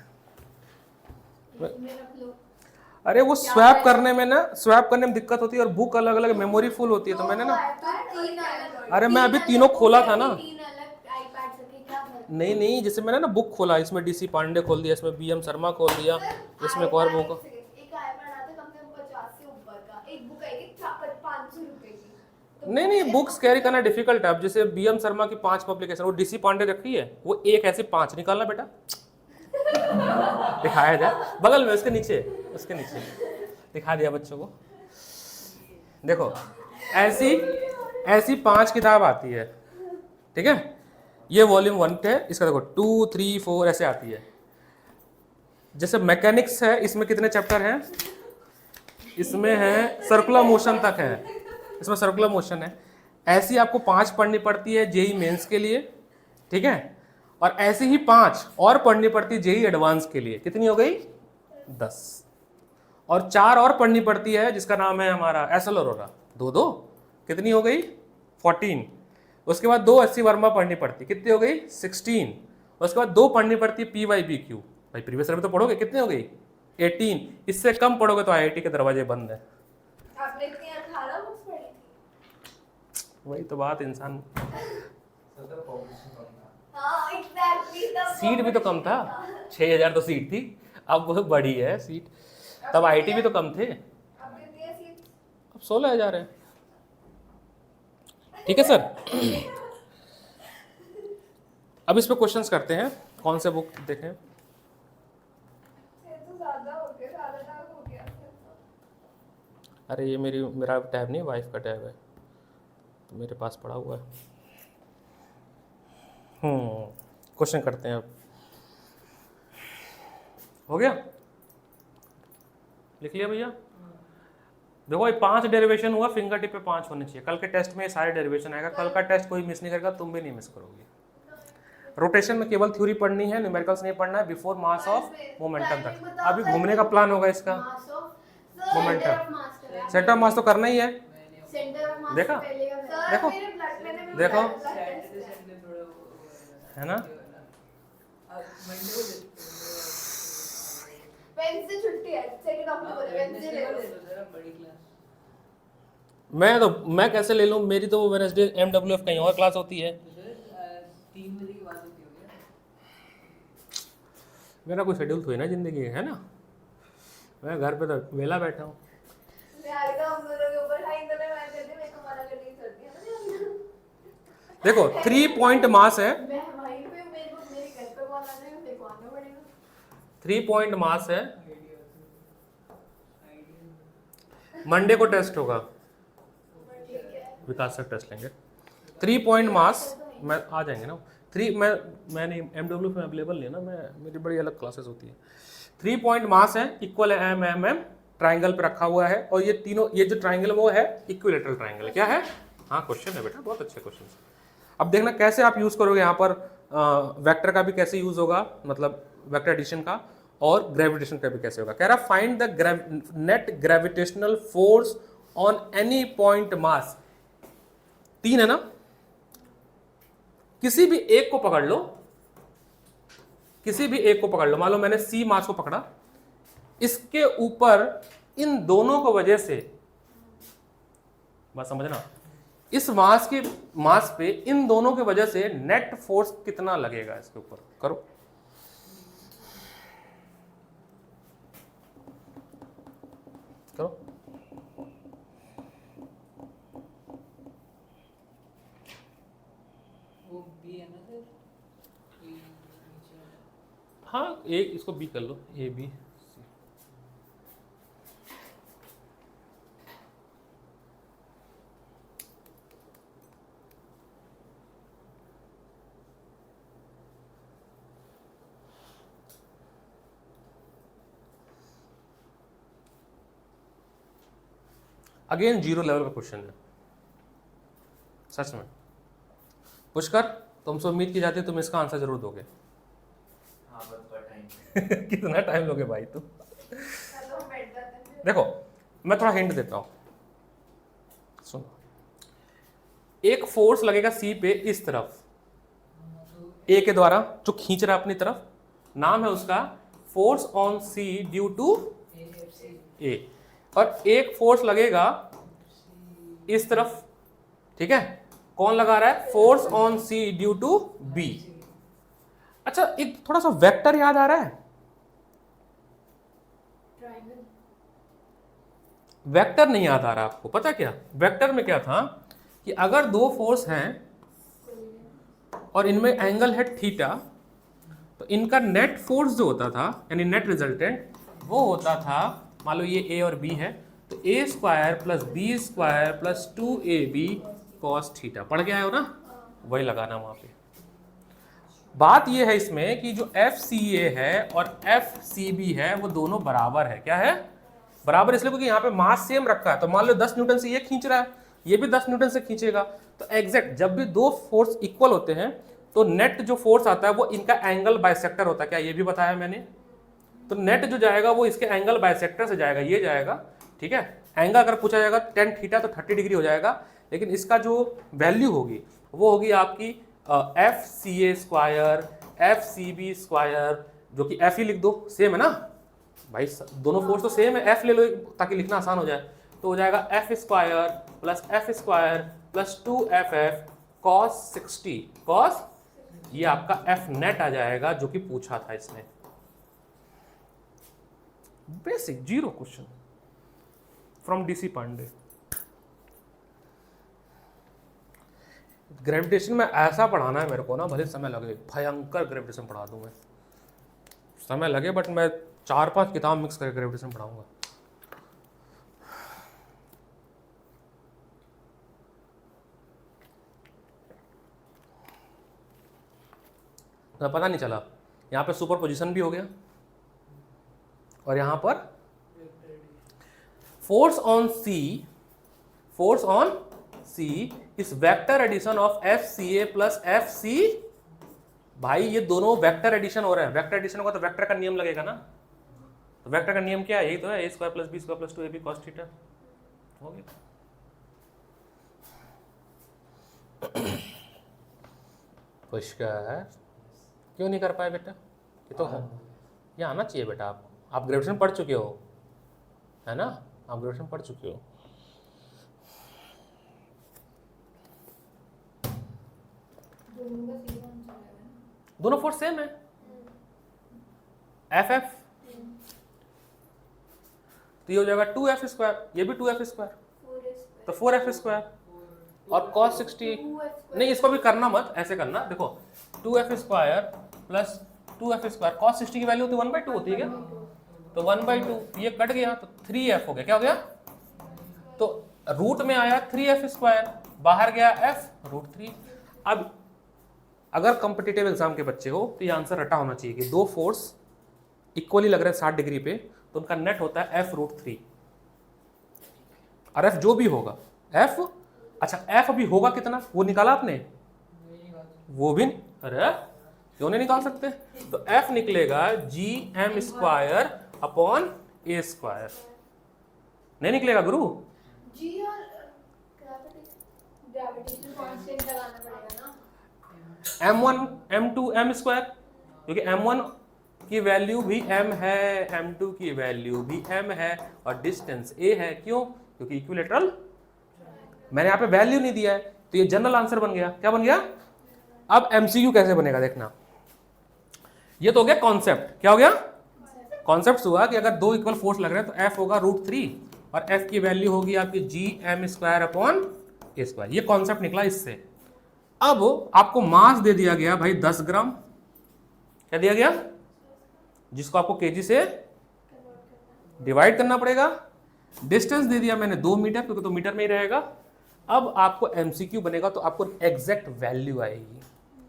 अरे वो स्वैप करने में ना, स्वैप करने में दिक्कत होती है, और बुक अलग अलग मेमोरी फुल होती है, तो मैंने ना, अरे मैं अभी तीनों खोला था ना। नहीं, जैसे मैंने ना बुक खोला, इसमें DC पांडे खोल दिया, इसमें BM शर्मा खोल दिया, इसमें एक और बुक। नहीं, बुक्स कैरी करना डिफिकल्ट है। अब जैसे BM शर्मा की 5 पब्लिकेशन, वो DC पांडे रखी है, वो एक ऐसे 5 निकालना बेटा, दिखाया जाए बगल में, उसके नीचे दिखा दिया बच्चों को। देखो ऐसी 5 किताब आती है, ठीक है। ये वॉल्यूम 1 है, इसका देखो 2 3 4 ऐसे आती है। जैसे मैकेनिक्स है, इसमें कितने चैप्टर हैं, इसमें है सर्कुलर मोशन तक है, इसमें सर्कुलर मोशन है। ऐसी आपको 5 पढ़नी पड़ती है जेई मेंस के लिए, ठीक है। और ऐसी ही 5 और पढ़नी पड़ती है जेई एडवांस के लिए। कितनी हो गई 10। और 4 और पढ़नी पड़ती है जिसका नाम है हमारा एसल अरोरा, 2 कितनी हो गई 14। उसके बाद 2 एससी वर्मा पढ़नी पड़ती, कितनी हो गई 16। उसके बाद 2 पढ़नी पड़ती है PYBQ, भाई प्रीवियस ईयर में तो पढ़ोगे, कितनी हो गई 18। इससे कम पढ़ोगे तो IIT के दरवाजे बंद है। आपने इतनी 18 बुक्स पढ़ी थी? वही तो बात, इंसान हाँ एग्जैक्टली, सीट भी तो कम था, 6000 तो सीट थी, अब वो बड़ी है सीट। तब IIT भी तो कम थे, अब 16000 है। ठीक है सर। अब इस पे क्वेश्चंस करते हैं, कौन से बुक देखें। अरे ये मेरा टैब नहीं, वाइफ का टैब है, तो मेरे पास पड़ा हुआ है। क्वेश्चन करते हैं अब। हो गया, लिख लिया भैया। देखो ये 5 डेरिवेशन हुआ, फिंगर टिप पे 5 होने चाहिए। कल के टेस्ट में ये सारे डेरिवेशन आएगा। कल का टेस्ट कोई मिस नहीं करेगा, तुम भी नहीं मिस करोगे। रोटेशन में केवल थ्योरी पढ़नी है, न्यूमेरिकल्स नहीं पढ़ना है, बिफोर मास ऑफ मोमेंटम तक। अभी घूमने का प्लान होगा इसका, मोमेंटम सेंटर ऑफ मास तो करना ही है। देखा, देखो है ना। मैं कैसे ले लूँ, मेरी तो वेडनेसडे MWF कहीं और क्लास होती है। 3 बजे की बात होती होगी। मेरा कोई शेड्यूल थोड़ी ना जिंदगी है ना, मैं घर पे तो वेला बैठा हूँ। देखो 3 पॉइंट मास है, 3 पॉइंट मास है। मंडे को टेस्ट होगा, विकास सर टेस्ट लेंगे। 3 पॉइंट मास मैं आ जाएंगे ना। 3 मैंने MW में अवेलेबल नहीं है ना, मैं मेरी बड़ी अलग क्लासेस होती है। 3 पॉइंट मास है, इक्वल है MM ट्राइंगल पे रखा हुआ है, और ये तीनों, ये जो ट्राइंगल वो है इक्विलेटरल ट्राइंगल। क्या है, हाँ क्वेश्चन है बेटा, बहुत अच्छे क्वेश्चन। अब देखना कैसे आप यूज करोगे यहाँ पर वेक्टर का भी कैसे यूज होगा, मतलब वेक्टर एडिशन का, और ग्रेविटेशन का भी कैसे होगा। कह रहा find the net gravitational force on any point mass. 3 है ना, किसी भी एक को पकड़ लो, किसी भी एक को पकड़ लो। मान लो मैंने सी मास को पकड़ा, इसके ऊपर इन दोनों को वजह से, बात समझना, इस मास पे इन दोनों की वजह से नेट फोर्स कितना लगेगा इसके ऊपर, करो। करो। वो बी है ना सर, ये नीचे वाला। हाँ, एक इसको बी कर लो, A B C. Again 0 level का क्वेश्चन है सच में। पुष्कर, तुमसे उम्मीद की जाती है तुम इसका आंसर जरूर दोगे। हाँ बस पर टाइम। कितना टाइम लोगे भाई तुम? चलो हम बैठ जाते हैं फिर। देखो मैं थोड़ा हिंट देता हूं, सुनो। एक फोर्स लगेगा सी पे इस तरफ, ए के द्वारा जो खींच रहा है अपनी तरफ, नाम है उसका force on C due to A. और एक फोर्स लगेगा इस तरफ, ठीक है, कौन लगा रहा है? Force on C due to B. अच्छा, एक थोड़ा सा वेक्टर याद आ रहा है? ट्रायंगल। वेक्टर नहीं याद आ रहा आपको? पता क्या वेक्टर में क्या था कि अगर दो फोर्स हैं और इनमें एंगल है थीटा, तो इनका नेट फोर्स जो होता था, यानी नेट रिजल्टेंट, वो होता था, मान लो ये ए और बी है, तो A square plus B square plus 2ab cos theta. पढ़ के आए हो ना, वही लगाना वहां पे। बात ये है इसमें कि जो एफ सी ए है और एफ सी बी है वो दोनों बराबर है। क्या है? बराबर इसलिए क्योंकि यहाँ पे मास सेम रखा है। तो मान लो 10 न्यूटन से ये खींच रहा है, ये भी 10 न्यूटन से खींचेगा। तो एग्जैक्ट जब भी दो फोर्स इक्वल होते हैं तो नेट जो फोर्स आता है वो इनका एंगल बाइसेक्टर होता है। क्या ये भी बताया मैंने? तो नेट जो जाएगा वो इसके एंगल बाइसेक्टर से जाएगा, ये जाएगा, ठीक है। एंगल अगर पूछा जाएगा tan थीटा तो 30 डिग्री हो जाएगा, लेकिन इसका जो वैल्यू होगी वो होगी आपकी F C A square F C B square, जो कि एफ ही लिख दो, सेम है ना भाई, दोनों फोर्स तो सेम है, एफ ले लो ताकि लिखना आसान हो जाए। तो हो जाएगा F square plus 2ff cos 60 cos, ये आपका एफ नेट आ जाएगा जो कि पूछा था इसने। Basic 0 question from DC Pandey. Gravitation में ऐसा पढ़ाना है मेरे को ना, भले समय लगे, भयंकर ग्रेविटेशन पढ़ा दूं मैं, समय लगे, बट मैं 4-5 किताब मिक्स करके ग्रेविटेशन पढ़ाऊंगा। तो पता नहीं चला, यहाँ पे सुपर पोजिशन भी हो गया और यहाँ पर फोर्स ऑन सी इस vector addition of F C A plus F C. भाई ये दोनों वेक्टर एडिशन हो रहे हैं, वेक्टर एडिशन होगा तो वेक्टर का नियम लगेगा ना। तो वेक्टर का नियम क्या है? यही तो है, A square plus B square plus 2ab cos theta. हो गया। पुष्कर क्यों नहीं कर पाए बेटा? ये तो ये आना चाहिए बेटा। आप ग्रेजुएशन पढ़ चुके हो, है ना, आप ग्रेजुएशन पढ़ चुके हो। दोनों फोर्स सेम है, एफ एफ, तो ये हो जाएगा 2f स्क्वायर, ये भी 2f स्क्वायर, तो 4f स्क्वायर और cos 60। नहीं, इसको भी करना मत, ऐसे करना, देखो 2f square plus 2f square cos 60 की वैल्यू होती है 1/2 होती है क्या? तो 1/2 ये कट गया तो 3f हो गया। क्या हो गया? तो रूट में आया 3f स्क्वायर, बाहर गया f √3। अब अगर कॉम्पिटिटिव एग्जाम के बच्चे हो तो ये आंसर रटा होना चाहिए कि दो फोर्स इक्वली लग रहे हैं 60 डिग्री पे, तो उनका नेट होता है f √3। और f जो भी होगा f, अच्छा f अभी होगा कितना वो निकाला आपने? वो भी अरे क्यों नहीं निकाल सकते? तो F निकलेगा GM² अपॉन A²। नहीं निकलेगा गुरु? जी और ग्रेविटेशनल कांस्टेंट लगाना पड़ेगा ना। M1 M2 M², क्योंकि M1 की वैल्यू भी M है, M2 की वैल्यू भी M है और डिस्टेंस A है। क्यों? क्योंकि इक्विलेटरल। मैंने यहाँ पे वैल्यू नहीं दिया है, तो ये जनरल आंसर बन गया। क्या बन गया? अब MCQ कैसे बनेगा देखना। ये तो हो गया कॉन्सेप्ट। क्या हो गया? कॉन्सेप्ट हुआ कि अगर दो इक्वल फोर्स लग रहे हैं तो F होगा √3 और F की वैल्यू होगी आपकी GM² अपॉन A²। ये कॉन्सेप्ट निकला इससे। अब आपको मास दे दिया गया भाई 10 ग्राम। क्या दिया गया? जिसको आपको केजी से डिवाइड करना पड़ेगा। डिस्टेंस दे दिया मैंने 2 मीटर, क्योंकि तो मीटर में ही रहेगा। अब आपको MCQ बनेगा तो आपको एग्जैक्ट वैल्यू आएगी,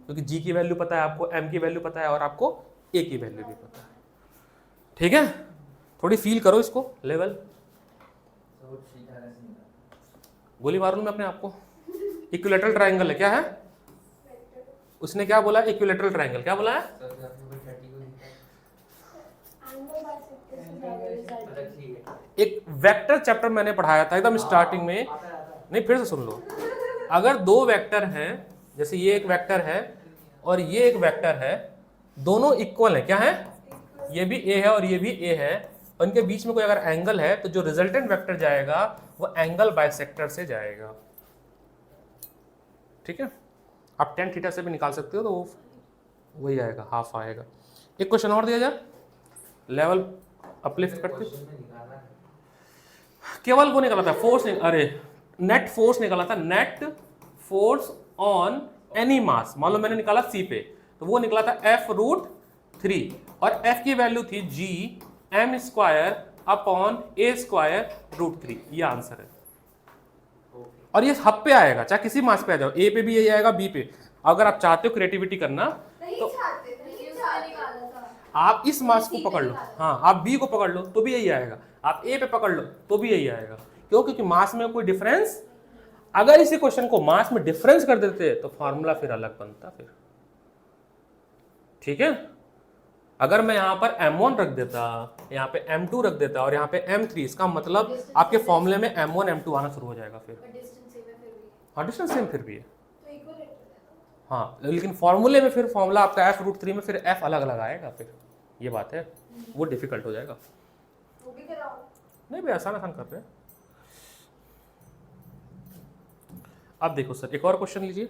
क्योंकि G की वैल्यू पता है आपको, M की वैल्यू पता है और आपको A की वैल्यू भी पता है। ठीक है, थोड़ी फील करो इसको लेवल। गोली मार लूं मैं अपने आप को। इक्विलेटरल ट्रायंगल है, क्या है? उसने क्या बोला? Equilateral triangle. क्या बोला है? एक वेक्टर चैप्टर मैंने पढ़ाया था एकदम स्टार्टिंग में। नहीं, फिर से सुन लो। अगर दो वेक्टर हैं, जैसे ये एक वेक्टर है और ये एक वेक्टर है, दोनों इक्वल है। क्या है? ये भी A है और ये भी A है, उनके बीच में कोई अगर एंगल है तो जो रिजल्टेंट वेक्टर जाएगा वो एंगल बाइसेक्टर से जाएगा। ठीक है, आप tan थीटा से भी निकाल सकते हो, तो वो वही आएगा, हाफ आएगा। एक क्वेश्चन और दिया जाए, लेवल अपलिफ्ट करते। केवल वो निकाला था फोर्स, अरे नेट फोर्स निकाला था, नेट फोर्स ऑन एनी मास। मान लो मैंने निकाला C पे, तो वो निकला था F√3 और F की वैल्यू थी GM² अपॉन A²√3। ये आंसर है। और ये हब पे आएगा, चाहे किसी मास पे आ जाओ, A पे भी यही आएगा, B पे। अगर आप चाहते हो क्रिएटिविटी करना नहीं तो चाहते थे, नहीं निकाला था। आप इस मास को पकड़ लो, हाँ आप B को पकड़ लो तो भी यही आएगा, आप A पे पकड़ लो तो भी यही आएगा। क्यों? क्योंकि मास में कोई डिफरेंस, अगर इसी क्वेश्चन को मास में डिफरेंस कर देते तो फॉर्मूला फिर अलग बनता फिर। ठीक है, अगर मैं यहाँ पर M1 रख देता, यहाँ पे M2 रख देता और यहाँ पे M3, इसका मतलब आपके फॉर्मूले में M1 M2 आना शुरू हो जाएगा फिर। हाँ, डिस्टेंस सेम फिर भी है। हाँ, लेकिन फॉर्मूले में फिर फॉर्मूला आपका F√3 में फिर F अलग अलग आएगा फिर। ये बात है, वो डिफिकल्ट हो जाएगा। वो भी कराओ। नहीं भाई, आसान आसान कर रहे हैं। अब देखो सर, एक और क्वेश्चन लीजिए।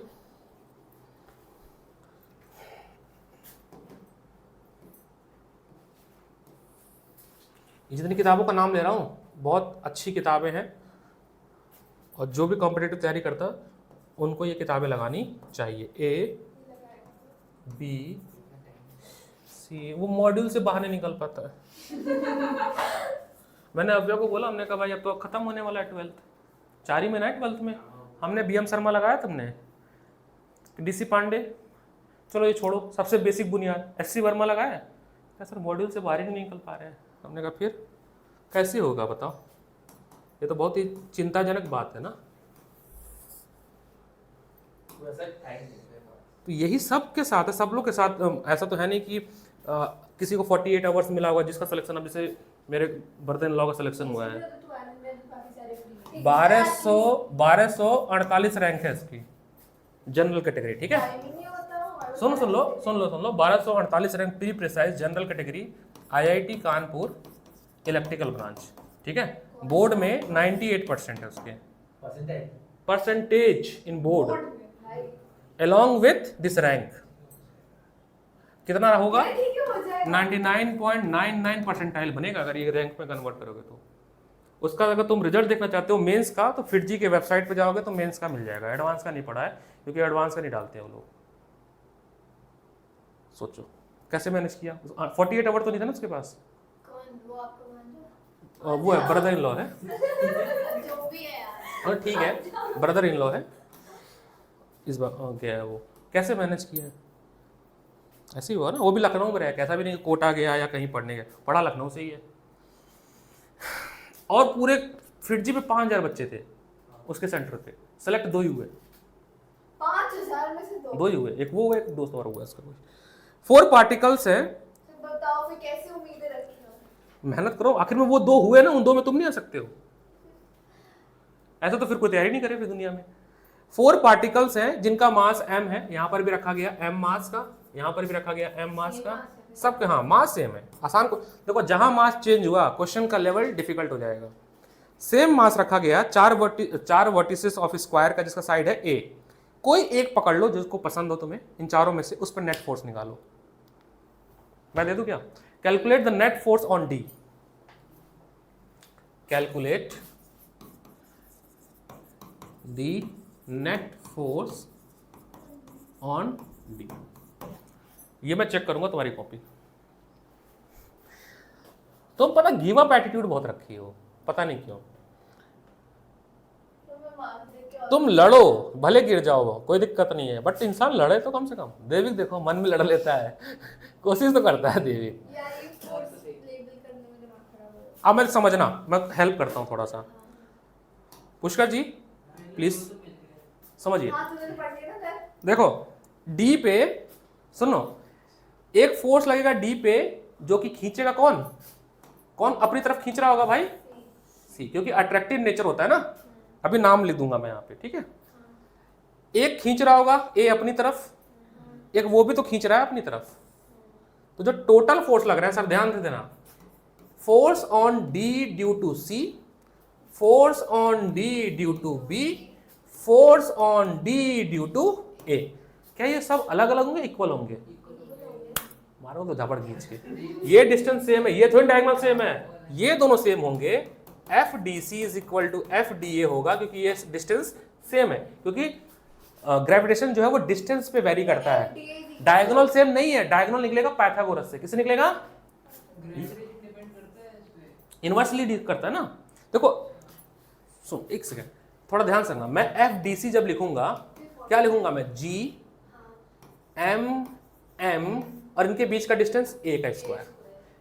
जितनी किताबों का नाम ले रहा हूँ, बहुत अच्छी किताबें हैं और जो भी कॉम्पिटिटिव तैयारी करता उनको ये किताबें लगानी चाहिए। A, B, C, वो मॉड्यूल से बाहर नहीं निकल पाता है। मैंने अव्या को बोला, हमने कहा भाई अब तो खत्म होने वाला है 12th, 4 ही महीना है 12th में। हमने BM शर्मा लगाया, तुमने DC पांडे, चलो ये छोड़ो, सबसे बेसिक बुनियाद SC वर्मा लगाया। क्या सर मॉड्यूल से बाहर ही नहीं निकल पा रहे हैं। हमने कहा फिर कैसे होगा बताओ, ये तो बहुत ही चिंताजनक बात है ना। तो यही सब के साथ है, सब लोग के साथ। ऐसा तो है नहीं कि किसी को 48 आवर्स मिला होगा जिसका सिलेक्शन, अब जैसे मेरे ब्रदर इन लॉ का सिलेक्शन हुआ है। 1248 रैंक है इसकी जनरल कैटेगरी। ठीक है, सुन लो 1248 rank pre precise general category, IIT Kanpur electrical branch. ठीक है, बोर्ड में 98% है उसके percentage in board, along with this rank. कितना होगा? 99.99 परसेंटाइल बनेगा अगर ये रैंक में कन्वर्ट करोगे तो। उसका अगर तुम रिजल्ट देखना चाहते हो मेंस का, तो FITG के वेबसाइट पे जाओगे तो मेंस का मिल जाएगा। एडवांस का नहीं पड़ा है, क्योंकि एडवांस का नहीं डालते हैं वो लोग। सोचो कैसे मैनेज किया। 48 आवर तो नहीं था ना उसके पास। वो है ब्रदर इन लॉ है। जो भी है यार। और ठीक है, ब्रदर इन लॉ है इस बार। क्या है वो, कैसे मैनेज किया है? ऐसे ही हुआ ना, वो भी लखनऊ में रहा, कैसा भी नहीं कोटा गया या कहीं पढ़ने गया, पढ़ा लखनऊ से ही है। और पूरे FITG में 5000 बच्चे थे उसके सेंटर पे, सेलेक्ट 2 ही हुए। 5000 में से 2 दो ही हुए, एक वो हुआ, एक दोस्त और हुआ इसका कोई। 4 पार्टिकल्स हैं, तो बताओ फिर कैसे उम्मीदें रखी हो? मेहनत करो, आखिर में वो 2 हुए ना, उन 2 में तुम नहीं आ सकते हो। ऐसा तो फिर कोई तैयारी नहीं करे फिर दुनिया में। 4 पार्टिकल्स हैं जिनका मास m है, यहां पर भी रखा गया m मास का, यहां पर भी रखा गया m मास का, सबके हाँ मास सेम है। आसान को देखो, जहां मास चेंज हुआ क्वेश्चन का लेवल डिफिकल्ट हो जाएगा। सेम मास रखा गया, 4 वर्टिसेस ऑफ स्क्वायर का जिसका साइड है a। कोई एक पकड़ लो जिसको पसंद हो तुम्हें, इन चारों में से उस पर नेट फोर्स निकालो। मैं दे दूं क्या? Calculate the net force on D. Calculate the net force on D. ये मैं चेक करूंगा तुम्हारी कॉपी। तुम पता गिव अप एटीट्यूड बहुत रखी हो, पता नहीं क्यों। तो मैं मान दे के तुम लड़ो, भले गिर जाओ, कोई दिक्कत नहीं है, बट इंसान लड़े तो कम से कम। देविक देखो मन में लड़ लेता है कोशिश तो करता है देविक। यार ये फोर्स लेबल करने में दिमाग खराब हो अब मैं समझना, मैं हेल्प करता हूँ थोड़ा सा। पुष्कर जी प्लीज समझिए। हाँ तुझे पढ़ लिया ना सर? देखो डी पे, सुनो, एक फोर्स लगेगा डी पे जो कि खींचेगा कौन? कौन अपनी तरफ खींच रहा होगा भाई? सी, क्योंकि अट्रैक्टिव नेचर होता है ना। अभी नाम लिख दूंगा मैं यहाँ पे, ठीक है। एक खींच रहा होगा ए अपनी तरफ, एक वो भी तो खींच रहा है अपनी तरफ। तो जो टोटल फोर्स लग रहा है, सर ध्यान से देना, force on D due to C, force on D due to B, force on D due to A. क्या ये सब अलग अलग होंगे, इक्वल होंगे? मारो तो झापड़ खींच के। ये डिस्टेंस सेम है, ये थोड़ी डायगोनल सेम है, ये दोनों सेम होंगे। F D C is equal to F D A होगा, क्योंकि ये डिस्टेंस सेम है, क्योंकि ग्रेविटेशन जो है वो डिस्टेंस पे वेरी करता है। डायगोनल सेम नहीं है, डायगोनल निकलेगा पाइथागोरस से। किससे निकलेगा? इनवर्सली करता है ना। देखो सुन एक सेकेंड, थोड़ा ध्यान से, मैं एफ डी सी जब लिखूंगा, क्या लिखूंगा मैं? जी एम एम और इनके बीच का डिस्टेंस ए का स्क्वायर।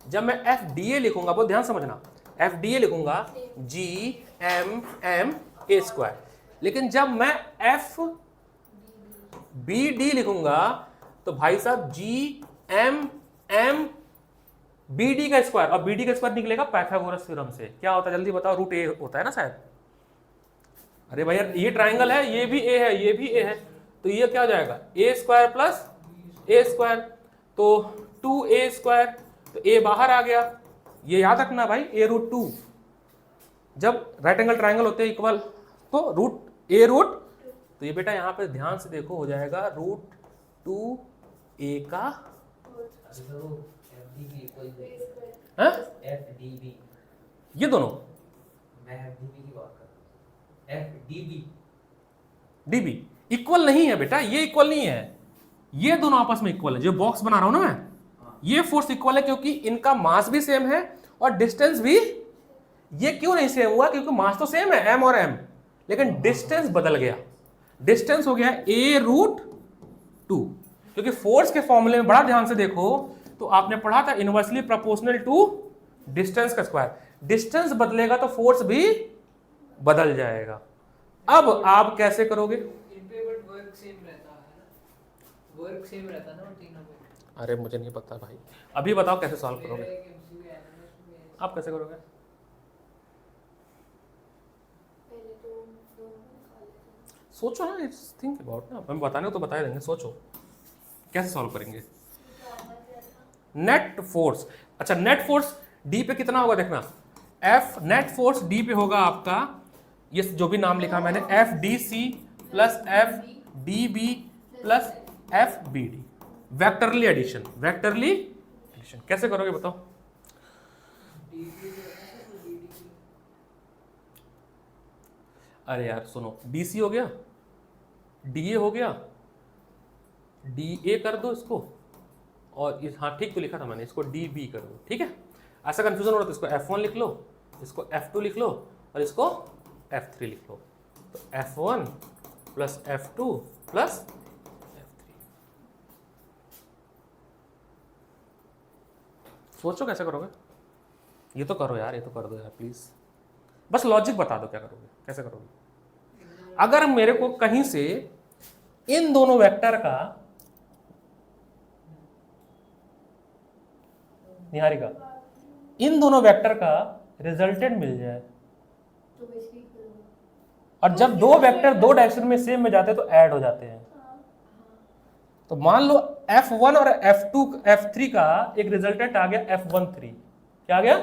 जब मैं एफ डी ए लिखूंगा, बहुत ध्यान समझना, एफ डी ए लिखूंगा G M M A square. लेकिन जब मैं एफ बी डी लिखूंगा तो भाई साहब G M M B D का स्क्वायर, और बी डी का स्क्वायर निकलेगा पाइथागोरस थ्योरम से। क्या होता है जल्दी बताओ? रूट ए होता है ना शायद। अरे भैया ये ट्राइंगल है, ये भी ए है, ये भी ए है, तो ये क्या हो जाएगा? ए स्क्वायर प्लस ए स्क्वायर, तो 2a स्क्वायर, तो a बाहर आ गया। ये याद रखना भाई, a रूट 2। जब राइट एंगल ट्राइंगल होते हैं इक्वल, तो रूट a रूट, तो ये बेटा यहाँ पे ध्यान से देखो हो जाएगा रूट 2a का हाँ? FDB, ये दोनों मैं FDB की बात कर रहा हूँ। FDB db इक्वल नहीं है बेटा, ये इक्वल नहीं है, ये दोनों आपस में इक्वल है। जो बॉक्स बना रहा हूं ना मैं, ये फोर्स इक्वल है क्योंकि इनका मास भी सेम है और डिस्टेंस भी। ये क्यों नहीं सेम हुआ? क्योंकि मास तो सेम है m और m, लेकिन डिस्टेंस बदल गया। डिस्टेंस हो गया a रूट 2, क्योंकि फोर्स के फॉर्मूले में बड़ा ध्यान से देखो तो आपने पढ़ा था इनवर्सली प्रोपोर्शनल टू डिस्टेंस का स्क्वायर। डिस्टेंस बदलेगा तो फोर्स भी बदल जाएगा। अब आप कैसे करोगे? इन पे बट वर्क सेम रहता है ना, वर्क सेम रहता है ना उन तीनों पे। अरे मुझे नहीं पता भाई, अभी बताओ कैसे सॉल्व करोगे? आप कैसे करोगे? पहले तो दोनों को निकाल लेते हैं। सोचो ना, इट्स थिंक अबाउट ना, हम बताने को तो बता देंगे, सोचो कैसे सॉल्व करेंगे। नेट फोर्स, अच्छा नेट फोर्स डी पे कितना होगा देखना, एफ नेट फोर्स डी पे होगा आपका, ये जो भी नाम लिखा मैंने, F D C plus F D B plus F B D, vectorly addition. Vectorly addition कैसे करोगे बताओ? अरे यार सुनो, डी सी हो गया, डी ए हो गया, डी ए कर दो इसको, और इस हाँ ठीक तो लिखा था मैंने, इसको डी बी कर दो, ठीक है। ऐसा कंफ्यूजन हो रहा है तो इसको F1 लिख लो, इसको F2 लिख लो और इसको F3 लिख लो। तो F1 plus F2 plus F3। सोचो कैसे करोगे? ये तो करो यार, ये तो कर दो यार प्लीज, बस लॉजिक बता दो क्या करोगे, कैसे करोगे। अगर मेरे को कहीं से इन दोनों वेक्टर का, निहारिका, इन दोनों वेक्टर का रिजल्टेंट मिल जाए, तो बेसिकली और जब दो वेक्टर दो डायरेक्शन में सेम में जाते हैं तो ऐड हो जाते हैं। तो मान लो F1 और F2 F3 का एक रिजल्टेंट आ गया F13, क्या आ गया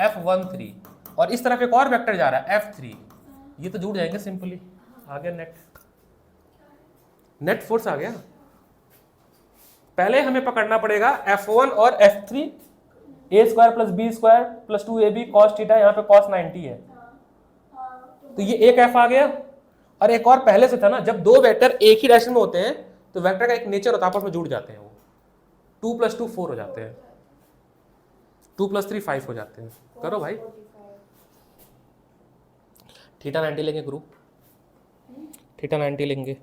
F13, और इस तरफ एक और वेक्टर जा रहा है F3, ये तो जुड़ जाएंगे सिंपली, आ गया नेट फोर्स आ गया। पहले हमें पकड़ना पड़ेगा F1 और F3, a square plus B square plus 2ab cos theta, यहाँ पे cos 90 है, तो ये एक F आ गया। और एक और पहले से था ना, जब दो वेक्टर एक ही डायरेक्शन में होते हैं तो वेक्टर का एक नेचर होता है, आपस में जुड़ जाते हैं, वो 2 + 2 4 हो जाते हैं, 2 + 3 5 हो जाते हैं। करो भाई, थीटा 90 लेंगे गुरु, थीटा 90 लेंगे।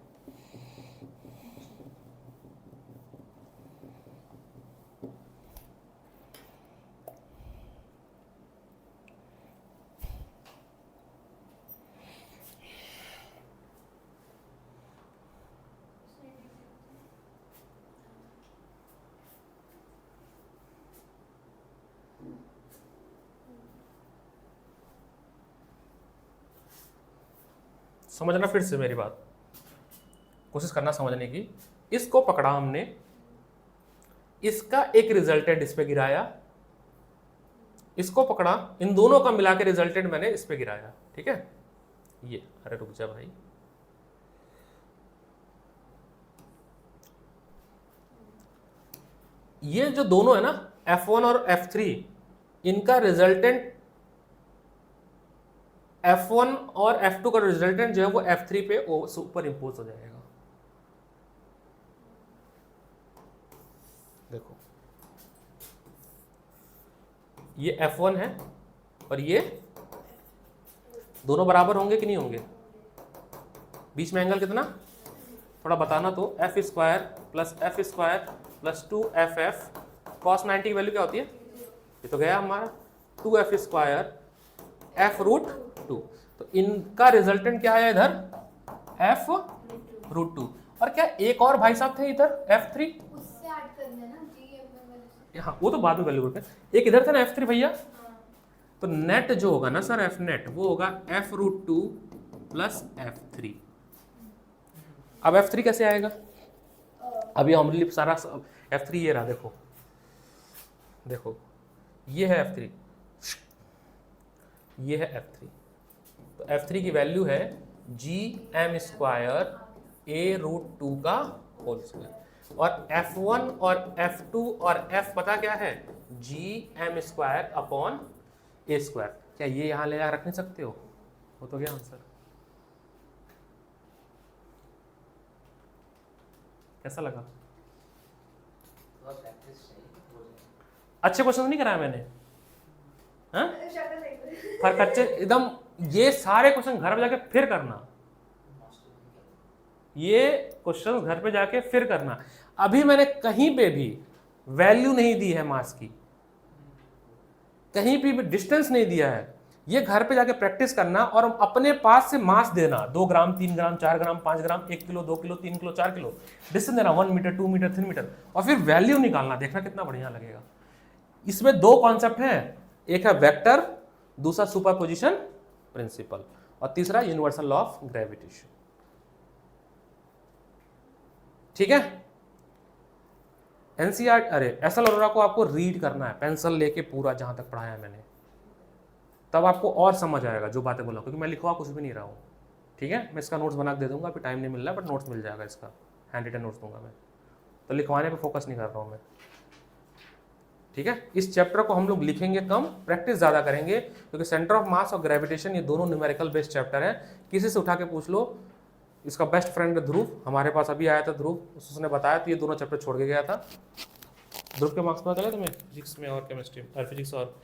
समझना फिर से मेरी बात, कोशिश करना समझने की। इसको पकड़ा हमने, इसका एक रिजल्टेंट इस पे गिराया, इसको पकड़ा, इन दोनों का मिला के रिजल्टेंट मैंने इस पे गिराया, ठीक है। ये, अरे रुक जा भाई, ये जो दोनों है ना F1 और F3, इनका रिजल्टेंट F1 और F2 का रिजल्टेंट जो है वो F3 पे सुपर इम्पोज हो जाएगा। देखो ये F1 है और ये दोनों बराबर होंगे कि नहीं होंगे? बीच में एंगल कितना, थोड़ा बताना तो, F² plus F² plus 2FF cos 90 की वैल्यू क्या होती है? ये तो गया हमारा 2F² F√2। तो इनका रिजल्टेंट क्या है इधर? F√2। और क्या एक और भाई साहब थे इधर F3, उससे ऐड करना है ना जी। हाँ वो तो बाद में वैल्यू करते हैं। एक इधर था ना F3 भैया, तो नेट जो होगा ना सर F नेट, वो होगा F√2 प्लस F3। अब F3 कैसे आएगा? अभी हमारे लिए सारा F3 ये रहा, देखो देखो ये है F3, ये है F3। तो F3 की वैल्यू है gm² a√2 का होल स्क्वायर, और F1 और F2 और F पता क्या है? gm² upon a²। क्या ये यहां ले रख नहीं सकते हो? वो तो गया आंसर। कैसा लगा? अच्छे क्वेश्चन नहीं कराया मैंने, हाँ? फर्क अच्छे एकदम। ये सारे क्वेश्चन घर पे जाके फिर करना, ये क्वेश्चन घर पे जाके फिर करना। अभी मैंने कहीं पे भी वैल्यू नहीं दी है मास की, कहीं पे भी डिस्टेंस नहीं दिया है। ये घर पे जाके प्रैक्टिस करना और अपने पास से मास देना, 2 ग्राम 3 ग्राम 4 ग्राम 5 ग्राम 1 kilo 2 kilo 3 kilo 4 kilo distance देना, 1 मीटर 2 मीटर 3 मीटर, और फिर वैल्यू निकालना। देखना कितना बढ़िया लगेगा। इसमें 2 कॉन्सेप्ट हैं, एक है वेक्टर, दूसरा सुपरपोजिशन प्रिंसिपल, और तीसरा यूनिवर्सल लॉ ऑफ ग्रेविटेशन। ठीक है। एनसीईआरटी, अरे एस.एल. अरोरा को आपको रीड करना है पेंसिल लेके पूरा, जहां तक पढ़ाया है मैंने, तब आपको और समझ आएगा जो बातें बोला, क्योंकि मैं लिखवा कुछ भी नहीं रहा हूँ। ठीक है, मैं इसका नोट्स बना के दे दूंगा, अभी टाइम नहीं मिल रहा है, बट नोट्स मिल जाएगा, इसका हैंड रिटन नोट्स दूंगा मैं, तो लिखवाने पे फोकस नहीं कर रहा हूँ मैं। ठीक है, इस चैप्टर को हम लोग लिखेंगे कम, प्रैक्टिस ज़्यादा करेंगे, क्योंकि सेंटर ऑफ मास और ग्रेविटेशन ये दोनों न्यूमेरिकल बेस्ड चैप्टर है। किसी से उठा के पूछ लो, इसका बेस्ट फ्रेंड ध्रुव हमारे पास अभी आया था, ध्रुव, उसने बताया, तो ये दोनों चैप्टर छोड़ के गया था। ध्रुव के मार्क्स पता चले तुम्हें? फिजिक्स में और केमिस्ट्री, फिजिक्स और